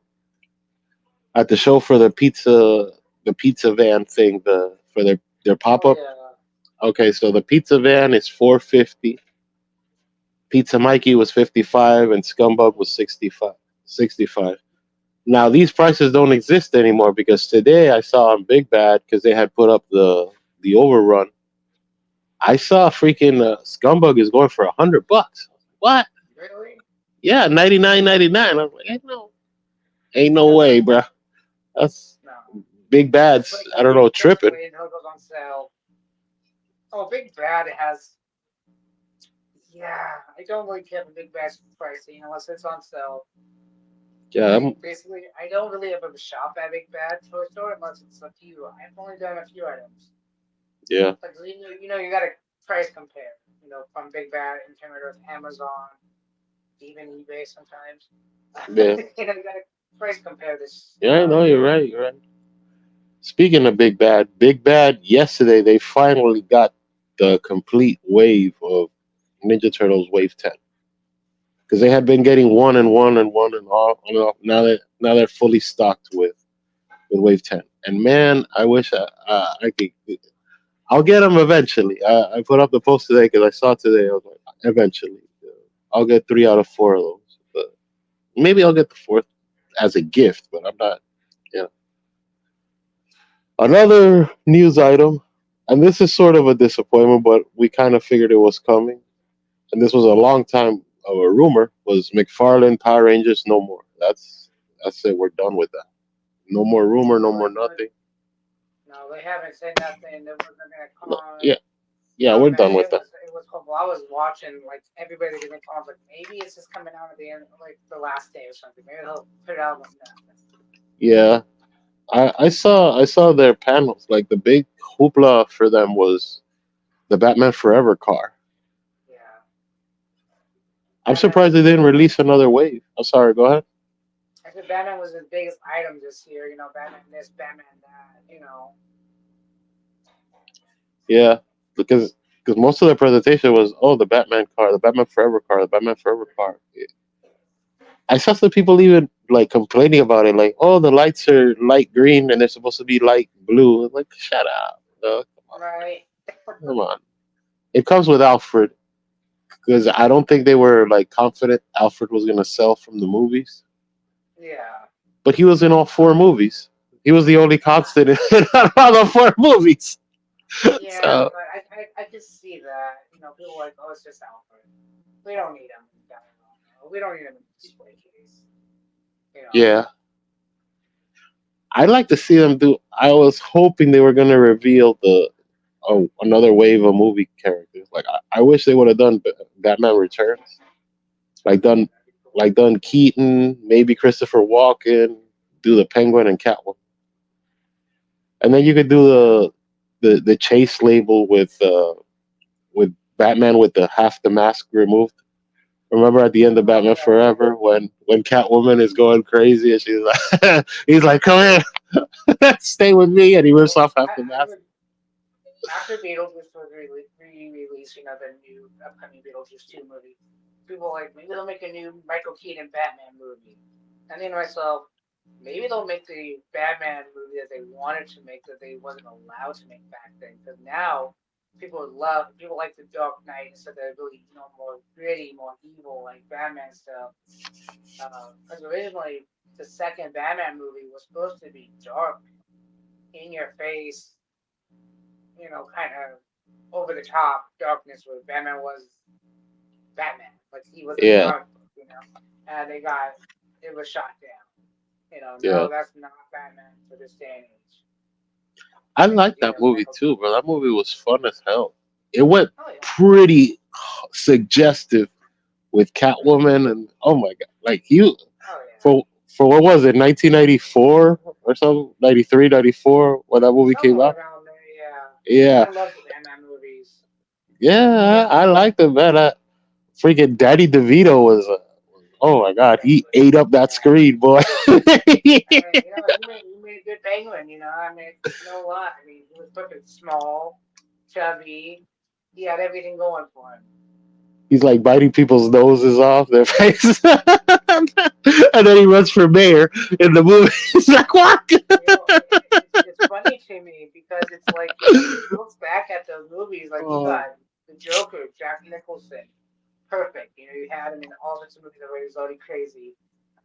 show for the pizza van thing for their pop Oh up. yeah, Okay, so the pizza van is 450. Pizza Mikey was 55 and Scumbug was 65. 65. Now these prices don't exist anymore because today I saw on Big Bad because they had put up the overrun. I saw freaking Scumbug is going for $100. What? really? Yeah, 99.99. I'm like, ain't no way, No, bruh. That's no. Big Just Bad's. wait. I don't know, Just tripping. wait until it goes on sale. Oh, Big Bad has. Yeah, I don't really care for Big Bad's pricing unless it's on sale. Yeah, I don't really ever shop at Big Bad toy store unless it's a few. I've only done a few items. yeah, Like you got to price compare. From Big Bad and compare it with Amazon, even eBay sometimes. yeah, You got to price compare this yeah. I know you're right. You're right. Speaking of Big Bad, yesterday they finally got the complete wave of Ninja Turtles Wave 10 because they had been getting one and one and one and off and off. Now they're fully stocked with Wave 10. And man, I wish I could. I'll get them eventually. I put up the post today because I saw today. I was like, eventually, I'll get 3 out of 4 of those. But maybe I'll get the fourth as a gift. But I'm not. Yeah. Another news item, and this is sort of a disappointment, but we kind of figured it was coming. And this was a long time of a rumor. Was McFarlane Power Rangers no more? That's it. We're done with that. No more rumor. No No, more nothing. no, they haven't said nothing. There wasn't gonna No, con. yeah, yeah. We're Man, done with that. it was hopeful. I was watching like everybody giving cons like maybe it's just coming out at the end like the last day or something. Maybe they'll put it out like nothing. Yeah, I saw their panels. Like the big hoopla for them was the Batman Forever car. Yeah, I'm Batman surprised was they his didn't biggest. release another wave. I'm sorry. Go ahead. I said Batman was his biggest item this year. You know, Batman this, Batman that. You know, Yeah, because most of the presentation was the Batman car, the Batman Forever car, the Batman Forever car. I saw some people even like complaining about it, like, the lights are light green and they're supposed to be light blue. I'm like, shut up. No, right? come on. It comes with Alfred because I don't think they were like confident Alfred was gonna sell from the movies, Yeah, but he was in all 4 movies. He was the only constant in all the 4 movies. yeah, So but I can see that. You know, people are like, oh, it's just Alfred. We don't need him. We don't need him in the display case. You know. yeah, I'd like to see them do. I was hoping they were gonna reveal another wave of movie characters. Like I wish they would have done Batman Returns, like done That'd be cool. like done Keaton, maybe Christopher Walken, do the Penguin and Catwoman, and then you could do the chase label with Batman with the half the mask removed. Remember at the end of Oh Batman yeah, Forever when Catwoman is going crazy and she's like, he's like, come here, stay with me, and he rips well, off half the I mask. would after Beetlejuice was re-released, you know, the new upcoming Beetlejuice 2 movie, people were like, maybe they'll make a new Michael Keaton Batman movie. And then myself, maybe they'll make the Batman movie that they wanted to make that they wasn't allowed to make back then. Because now people like the Dark Knight instead of really, you know, more gritty, more evil, like Batman stuff. Because originally, the second Batman movie was supposed to be dark, in your face, you know, kind of over the top darkness where Batman was Batman. Like he was a Yeah, comic book, you know. And it was shot down. You know, yeah. no, that's not Batman for this day and age. I Because, like you that know, movie Michael too, Keaton. bro. That movie was fun as hell. It went Oh, yeah. pretty suggestive with Catwoman, and oh my god, like you Oh, yeah. for what was it, 1994 or something, 93, 94 when that movie came Somewhere out. around there, yeah. Yeah, I love the Batman movies. yeah, I liked it, man. Freaking Daddy DeVito oh my god, he Penguin. ate up that Yeah. screen, boy. I mean, you know, he made a good penguin, you know. I mean, you know what? I mean, he was fucking small, chubby. He had everything going for him. He's like biting people's noses off their faces, and then he runs for mayor in the movie. He's like, what? You know, it's funny to me because it's like, you know, you look back at those movies, like you Oh, got the Joker, Jack Nicholson, perfect. You know, you had him in all sorts of movies where he was already crazy.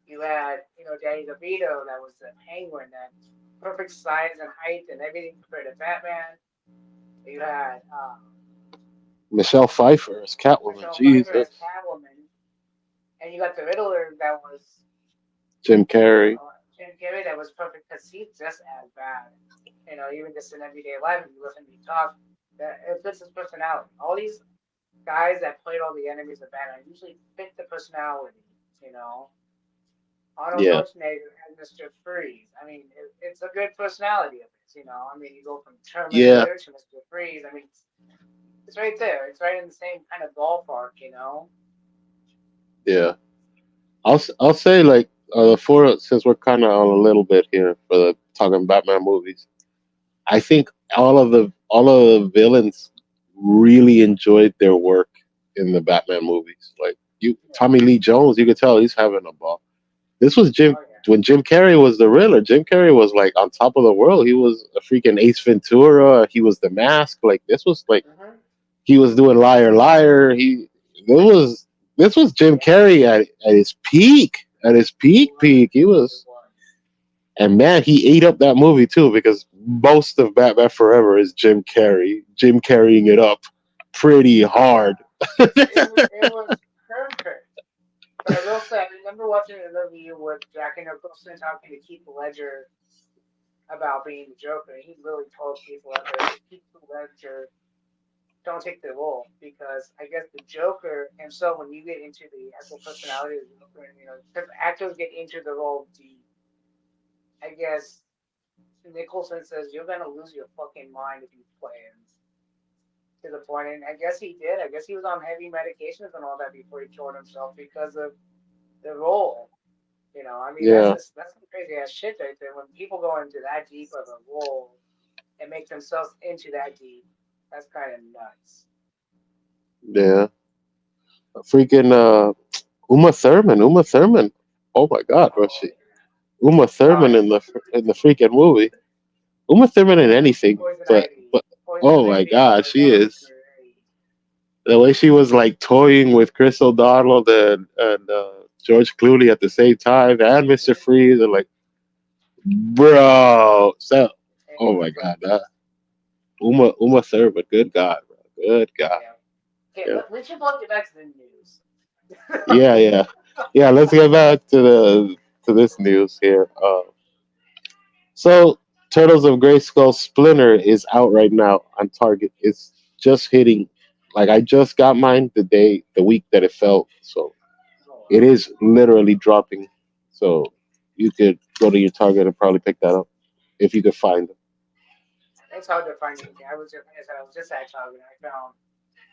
You had, you know, Danny DeVito, that was the Penguin, that perfect size and height and everything compared to Batman. You had Michelle Pfeiffer as Catwoman. Michelle Pfeiffer as Jesus. Catwoman, and you got the Riddler that was Jim Carrey. Jim Carrey that was perfect because he's just as bad. You know, even just in everyday life, if you listen to me talk, that it fits his personality. All these guys that played all the enemies of Batman usually fit the personality. You know, Arnold Yeah, Schwarzenegger as Mr. Freeze. I mean, it's a good personality of his. You know, I mean, you go from yeah, Terminator to Mr. Freeze. I mean, it's right there. It's right in the same kind of ballpark. You know. yeah. I'll say like the four since we're kind of on a little bit here for the talking Batman movies. I think all of the villains really enjoyed their work in the Batman movies. Like Tommy Lee Jones, you could tell he's having a ball. This was Jim Oh yeah. when Jim Carrey was the Riddler. Jim Carrey was like on top of the world. He was a freaking Ace Ventura. He was the Mask. Like this was like Mhm. he was doing Liar Liar. This was Jim Yeah. Carrey at his peak. At his It was. peak. He It was, was. and man, he ate up that movie too because most of Batman Forever is Jim Carrey. Jim carrying it up pretty hard. Yeah. It was perfect. But I will say, I remember watching an interview with Jack Nicholson talking to Keith Ledger about being the Joker. And he really told Keith Ledger, don't take the role because I guess the Joker himself, when you get into the actual personality of the Joker, and because actors get into the role deep, I guess Nicholson says you're gonna lose your fucking mind if you play him to the point, and I guess he did. I guess he was on heavy medications and all that before he killed himself because of the role. I mean, Yeah, that's some crazy ass shit right there. When people go into that deep of a role and make themselves into that deep, that's kind of nuts. yeah. Freaking Uma Thurman. Uma Thurman. Oh my God, was Oh, she? Uma oh Thurman yeah. in the freaking movie. Uma Thurman in anything, Poison but Ivy. but Poison oh my Ivy. God, she That was is. great. The way she was like toying with Chris O'Donnell and George Clooney at the same time, and Mr. Mhm. Freeze, and like, bro, so It oh was my God, perfect. Uma Thurman, good God, bro, good God, Yeah. Okay, yeah, we should probably get back to the news. yeah, yeah, yeah. Let's get back to this news here. So Turtles of Grayskull Splinter is out right now on Target. It's just hitting. Like I just got mine the week that it fell. So Oh it wow. is literally dropping. So you could go to your Target and probably pick that up if you could find them. It's hard to find anything. Like I said, I was just at Target and I found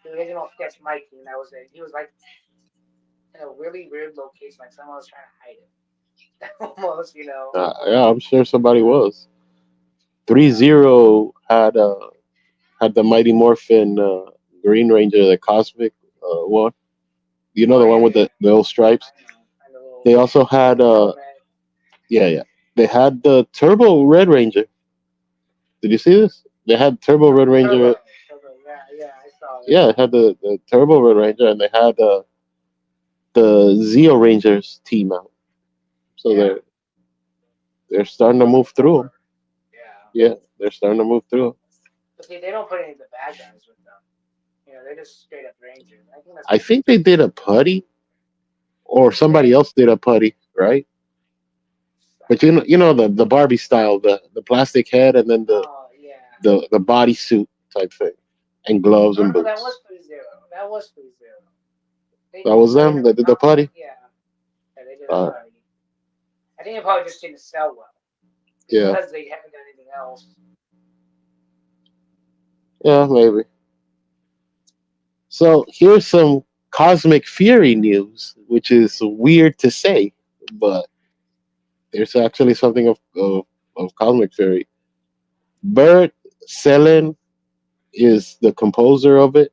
the original sketch Mikey, and that was it. He was like in a really weird location, like someone was trying to hide him. Almost. Yeah, I'm sure somebody was. Three Yeah. Zero had the Mighty Morphin Green Ranger, the Cosmic one. You know Oh the one yeah, with yeah. the little stripes. I know. I know. They also had Helmet. yeah, yeah. They had the Turbo Red Ranger. Did you see this? They had Turbo Red Ranger. Turbo. Yeah, yeah. I saw Yeah, it that. had the Turbo Red Ranger, and they had the Zeo Rangers team out. So Yeah. they're starting to Across the move through them. board. Yeah. Yeah, they're starting to move through 'em. But see, they don't put any of the bad guys with them. They just straight up Rangers. I think that's I kind of think they did a putty, or did somebody they? else did a putty, right? But you know the Barbie style, the plastic head, and then the Oh yeah. the the bodysuit type thing, and gloves No, and no, that was boots. 3-0. That was 3-0. They That did was put in them a that did the putty. yeah. Yeah, they did a Uh, putty. I think it probably just didn't sell well yeah, because they haven't done anything else. yeah, maybe. So here's some Cosmic Fury news, which is weird to say, but there's actually something of Cosmic Fury. Bert Selen is the composer of it,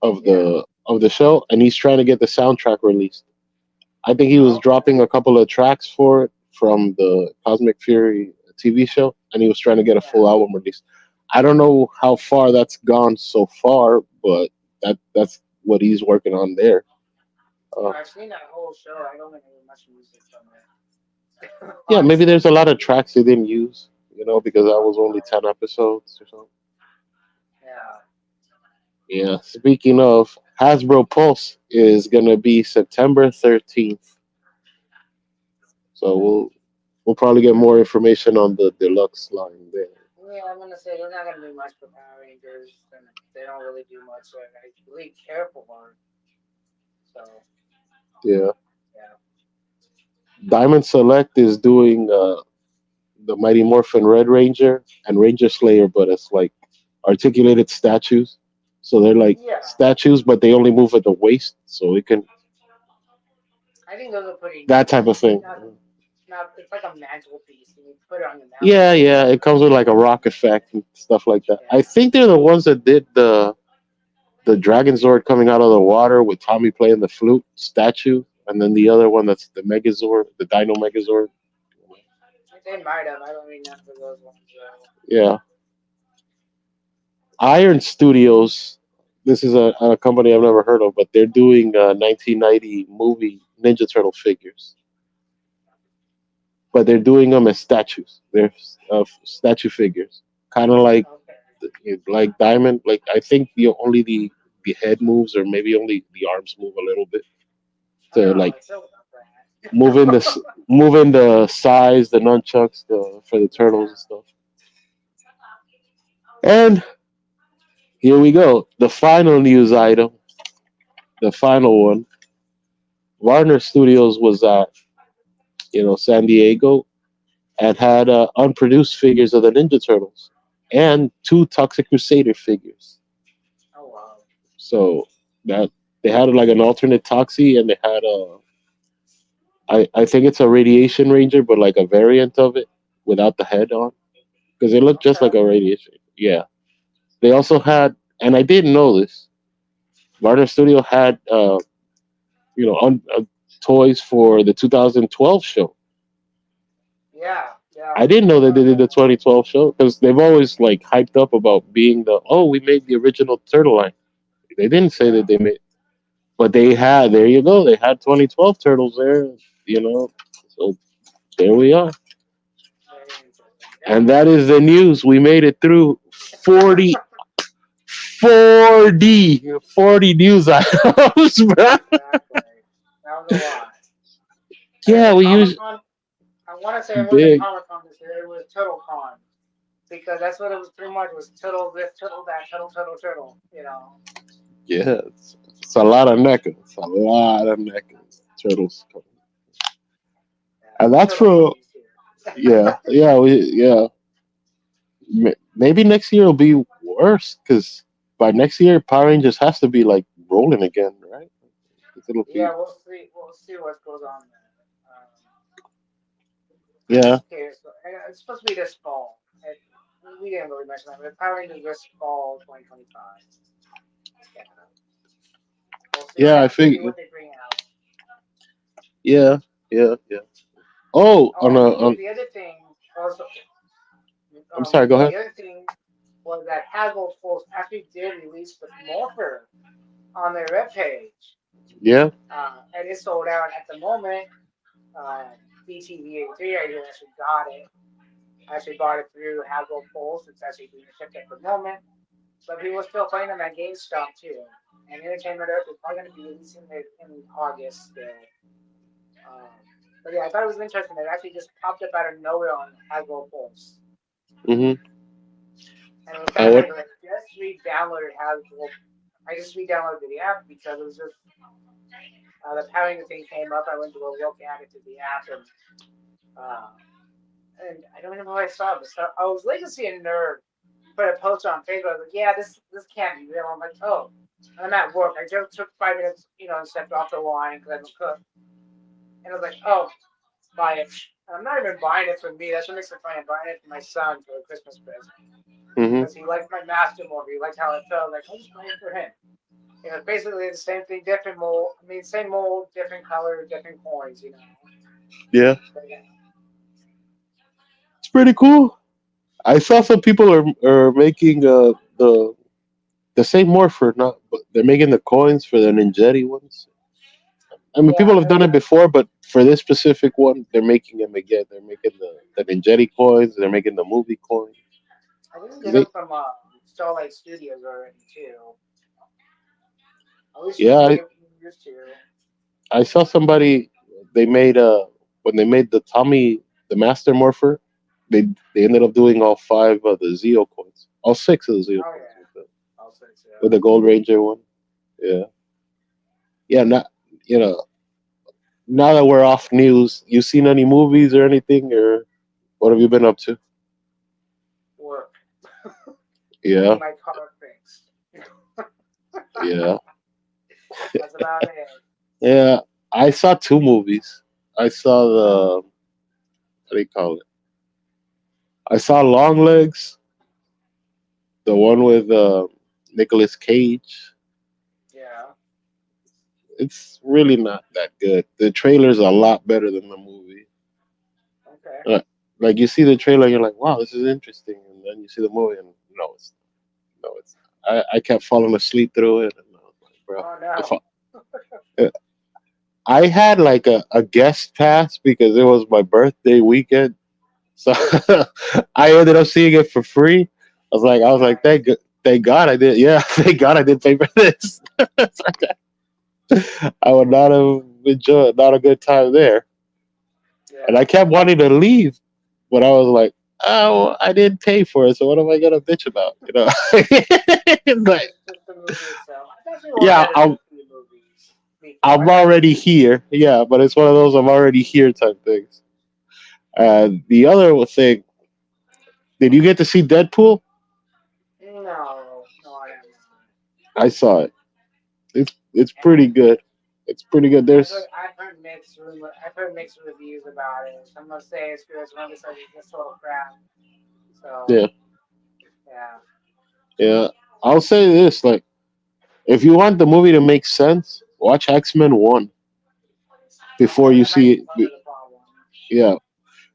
of Yeah. the show, and he's trying to get the soundtrack released. I think he was Oh, okay. dropping a couple of tracks for it from the Cosmic Fury TV show, and he was trying to get a Yeah. full album release. I don't know how far that's gone so far, but that's what he's working on there. Uh, I've seen that whole show. I don't remember much music from it. yeah, maybe Honestly. there's a lot of tracks they didn't use, because that was only Right. 10 episodes or something. Yeah. Yeah. Speaking of, Hasbro Pulse is gonna be September 13th, so we'll probably get more information on the deluxe line there. Yeah, I'm gonna say they're not gonna do much for Power Rangers, and they don't really do much. I really care for. So Yeah. yeah. Diamond Select is doing the Mighty Morphin Red Ranger and Ranger Slayer, but it's like articulated statues. So they're like Yeah. statues, but they only move at the waist, so it can I think those are pretty that neat. type of thing. not. It's like a mantelpiece. You put it on your Yeah, mantelpiece. yeah. It comes with like a rock effect and stuff like that. I Yeah. think they're the ones that did the Dragon Zord coming out of the water with Tommy playing the flute statue, and then the other one that's the Megazord, the Dino Megazord. They might have. I don't remember those ones though. Yeah, Iron Studios. This is a company I've never heard of, but they're doing 1990 movie Ninja Turtle figures, but they're doing them as statues. They're statue figures, kind of Okay. like Diamond. Like I think only the head moves, or maybe only the arms move a little bit I don't to know how like I feel about moving the that. moving the size, the nunchucks, for the turtles and Yeah. stuff. And here we go, the final news item, the final one. Warner Studios was at San Diego and had unproduced figures of the Ninja Turtles and two Toxic Crusader figures. Oh wow. So that they had like an alternate Toxie, and they had I think it's a Radiation Ranger, but like a variant of it without the head on, because it looked just Okay. like a Radiation. Yeah. They also had, and I didn't know this. Warner Studio had, toys for the 2012 show. Yeah. Yeah. I didn't I know that they saw did the that. 2012 show because they've always like hyped up about being we made the original Turtle line. They didn't say that Yeah. they made, but they had. There you go. They had 2012 turtles there. You know, so there we are, Very interesting. Yeah. and that is the news. We made it through 40 40 news items, bro. Exactly. That was a lot. And it was Yeah, a we Comic use Con. I want to say it wasn't big. Comic Con this year. It was Turtle Con because that's what it was pretty much. Was turtle this, turtle that, turtle, turtle, turtle. You know. Yeah, it's a lot of NECA. It's a lot of NECA turtles coming, Yeah. and The that's turtle for puppies here. yeah. Maybe next year will be worse because by next year Power Rangers has to be like rolling again, right? 'Cause it'll be Yeah, we'll see. We'll see what goes on there. yeah, Okay, so it's supposed to be this fall. We didn't really mention that, but Power Rangers this fall, 2025. Yeah, we'll see. yeah. I See think what they bring out. yeah, yeah. Oh, Oh, and the other thing also, I'm sorry. Go ahead. the other thing was that Hasbro Pulse actually did release the Morpher on their webpage, Yeah, and it sold out at the moment. BTV83, I actually got it. I actually bought it through Hasbro Pulse. It's actually being shipped at the moment. But people are still playing them at GameStop too. And Entertainment Earth is probably going to be releasing it in August still. Um, but yeah, I thought it was interesting. It actually just popped up out of nowhere on Hasbro Pulse. hmm And it was kind I of went. funny because I just re-downloaded Hasbro. I just re-downloaded the app because it was just the powering thing came up. I went to go look at it to the app uh, and I don't even know what I saw. But I was late to see a nerd put a post on Facebook. I was like, yeah, this can't be real. I'm like, oh, I'm at work. I just took 5 minutes, and stepped off the line because I'm a cook. And I was like, oh, buy it. And I'm not even buying it for me. That's what makes it funny. I'm buying it for my son for a Christmas present hmm because he liked my master movie. He liked how it felt. Like, I'll just buy it for him. Basically the same thing, different mold. I mean, same mold, different color, different coins. Yeah, But yeah, it's pretty cool. I saw some people are making the same morpher, not but they're making the coins for the Ninjetti ones. I mean, people yeah. have done it before, but for this specific one, they're making them again. They're making the Ninjetti coins. They're making the movie coins. I didn't get They, them from Starlight Studios already too. At least yeah, we used to. I saw somebody. They made when they made the Tommy the Master Morpher, they they ended up doing all five of the Zeo coins, all six of the Zeo Oh coins yeah, also with too. the Gold Ranger one. Yeah, yeah. Not you know now that we're off news, you seen any movies or anything, or what have you been up to? Work, getting Yeah, my car fixed. yeah, That's about it. yeah. I saw two movies. I saw How do you call it? I saw Long Legs, the one with Nicolas Cage. Yeah. It's really not that good. The trailer's a lot better than the movie. Okay. Uh, like you see the trailer, you're like, "Wow, this is interesting," and then you see the movie, and no, it's. I kept falling asleep through it, and I was like, "Bro, Oh if no. I had like a guest pass because it was my birthday weekend, so I ended up seeing it for free. I was like, Nice. thank God I did. Yeah, thank God I did pay for this. I would not have enjoyed, not a good time there. And I Yeah. kept wanting to leave, but I was like, oh, I didn't pay for it, so what am I gonna bitch about? You know, it's like, Just the movie itself. I've actually yeah, wanted to go see movies before. I'm I've actually. already here. Yeah, but it's one of those I'm already here type things. The other thing, did you get to see Deadpool? No, no, I have not. I saw it. It's pretty And good. It's pretty good. There's I've heard mixed reviews about it. Some will say it's good, some will say it's just total crap. So yeah, yeah, yeah. I'll say this: like, if you want the movie to make sense, watch X-Men One before okay, you that might see be it. part of the problem. Yeah,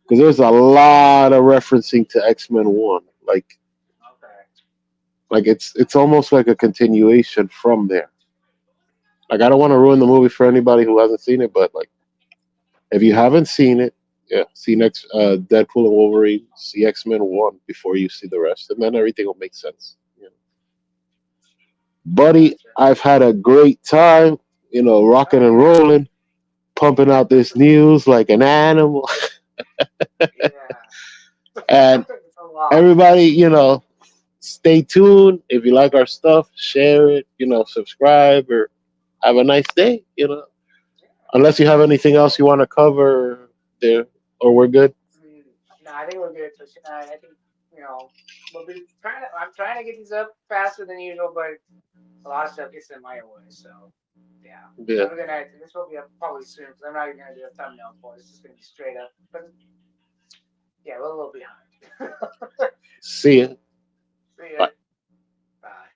because there's a lot of referencing to X-Men One. Okay, Like it's almost like a continuation from there. Like I don't want to ruin the movie for anybody who hasn't seen it, but like if you haven't seen it, yeah, see next Deadpool and Wolverine, see X-Men One before you see the rest, and then everything will make sense. You know? Buddy, gotcha. I've had a great time. Rocking Oh and yeah, rolling, pumping out this news like an animal, yeah. and It's a lot. everybody, stay tuned. If you like our stuff, share it. Subscribe or have a nice day. Yeah. Unless you have anything else you want to cover there, or we're good. Mm, no, I think we're good. So I think you know we'll be trying to. I'm trying to get these up faster than usual, but a lot of stuff gets in my way. So yeah, Yeah. I'm gonna. This will be up probably soon because I'm not even gonna do a thumbnail for it. It's just gonna be straight up. But yeah, we're a little behind. See ya.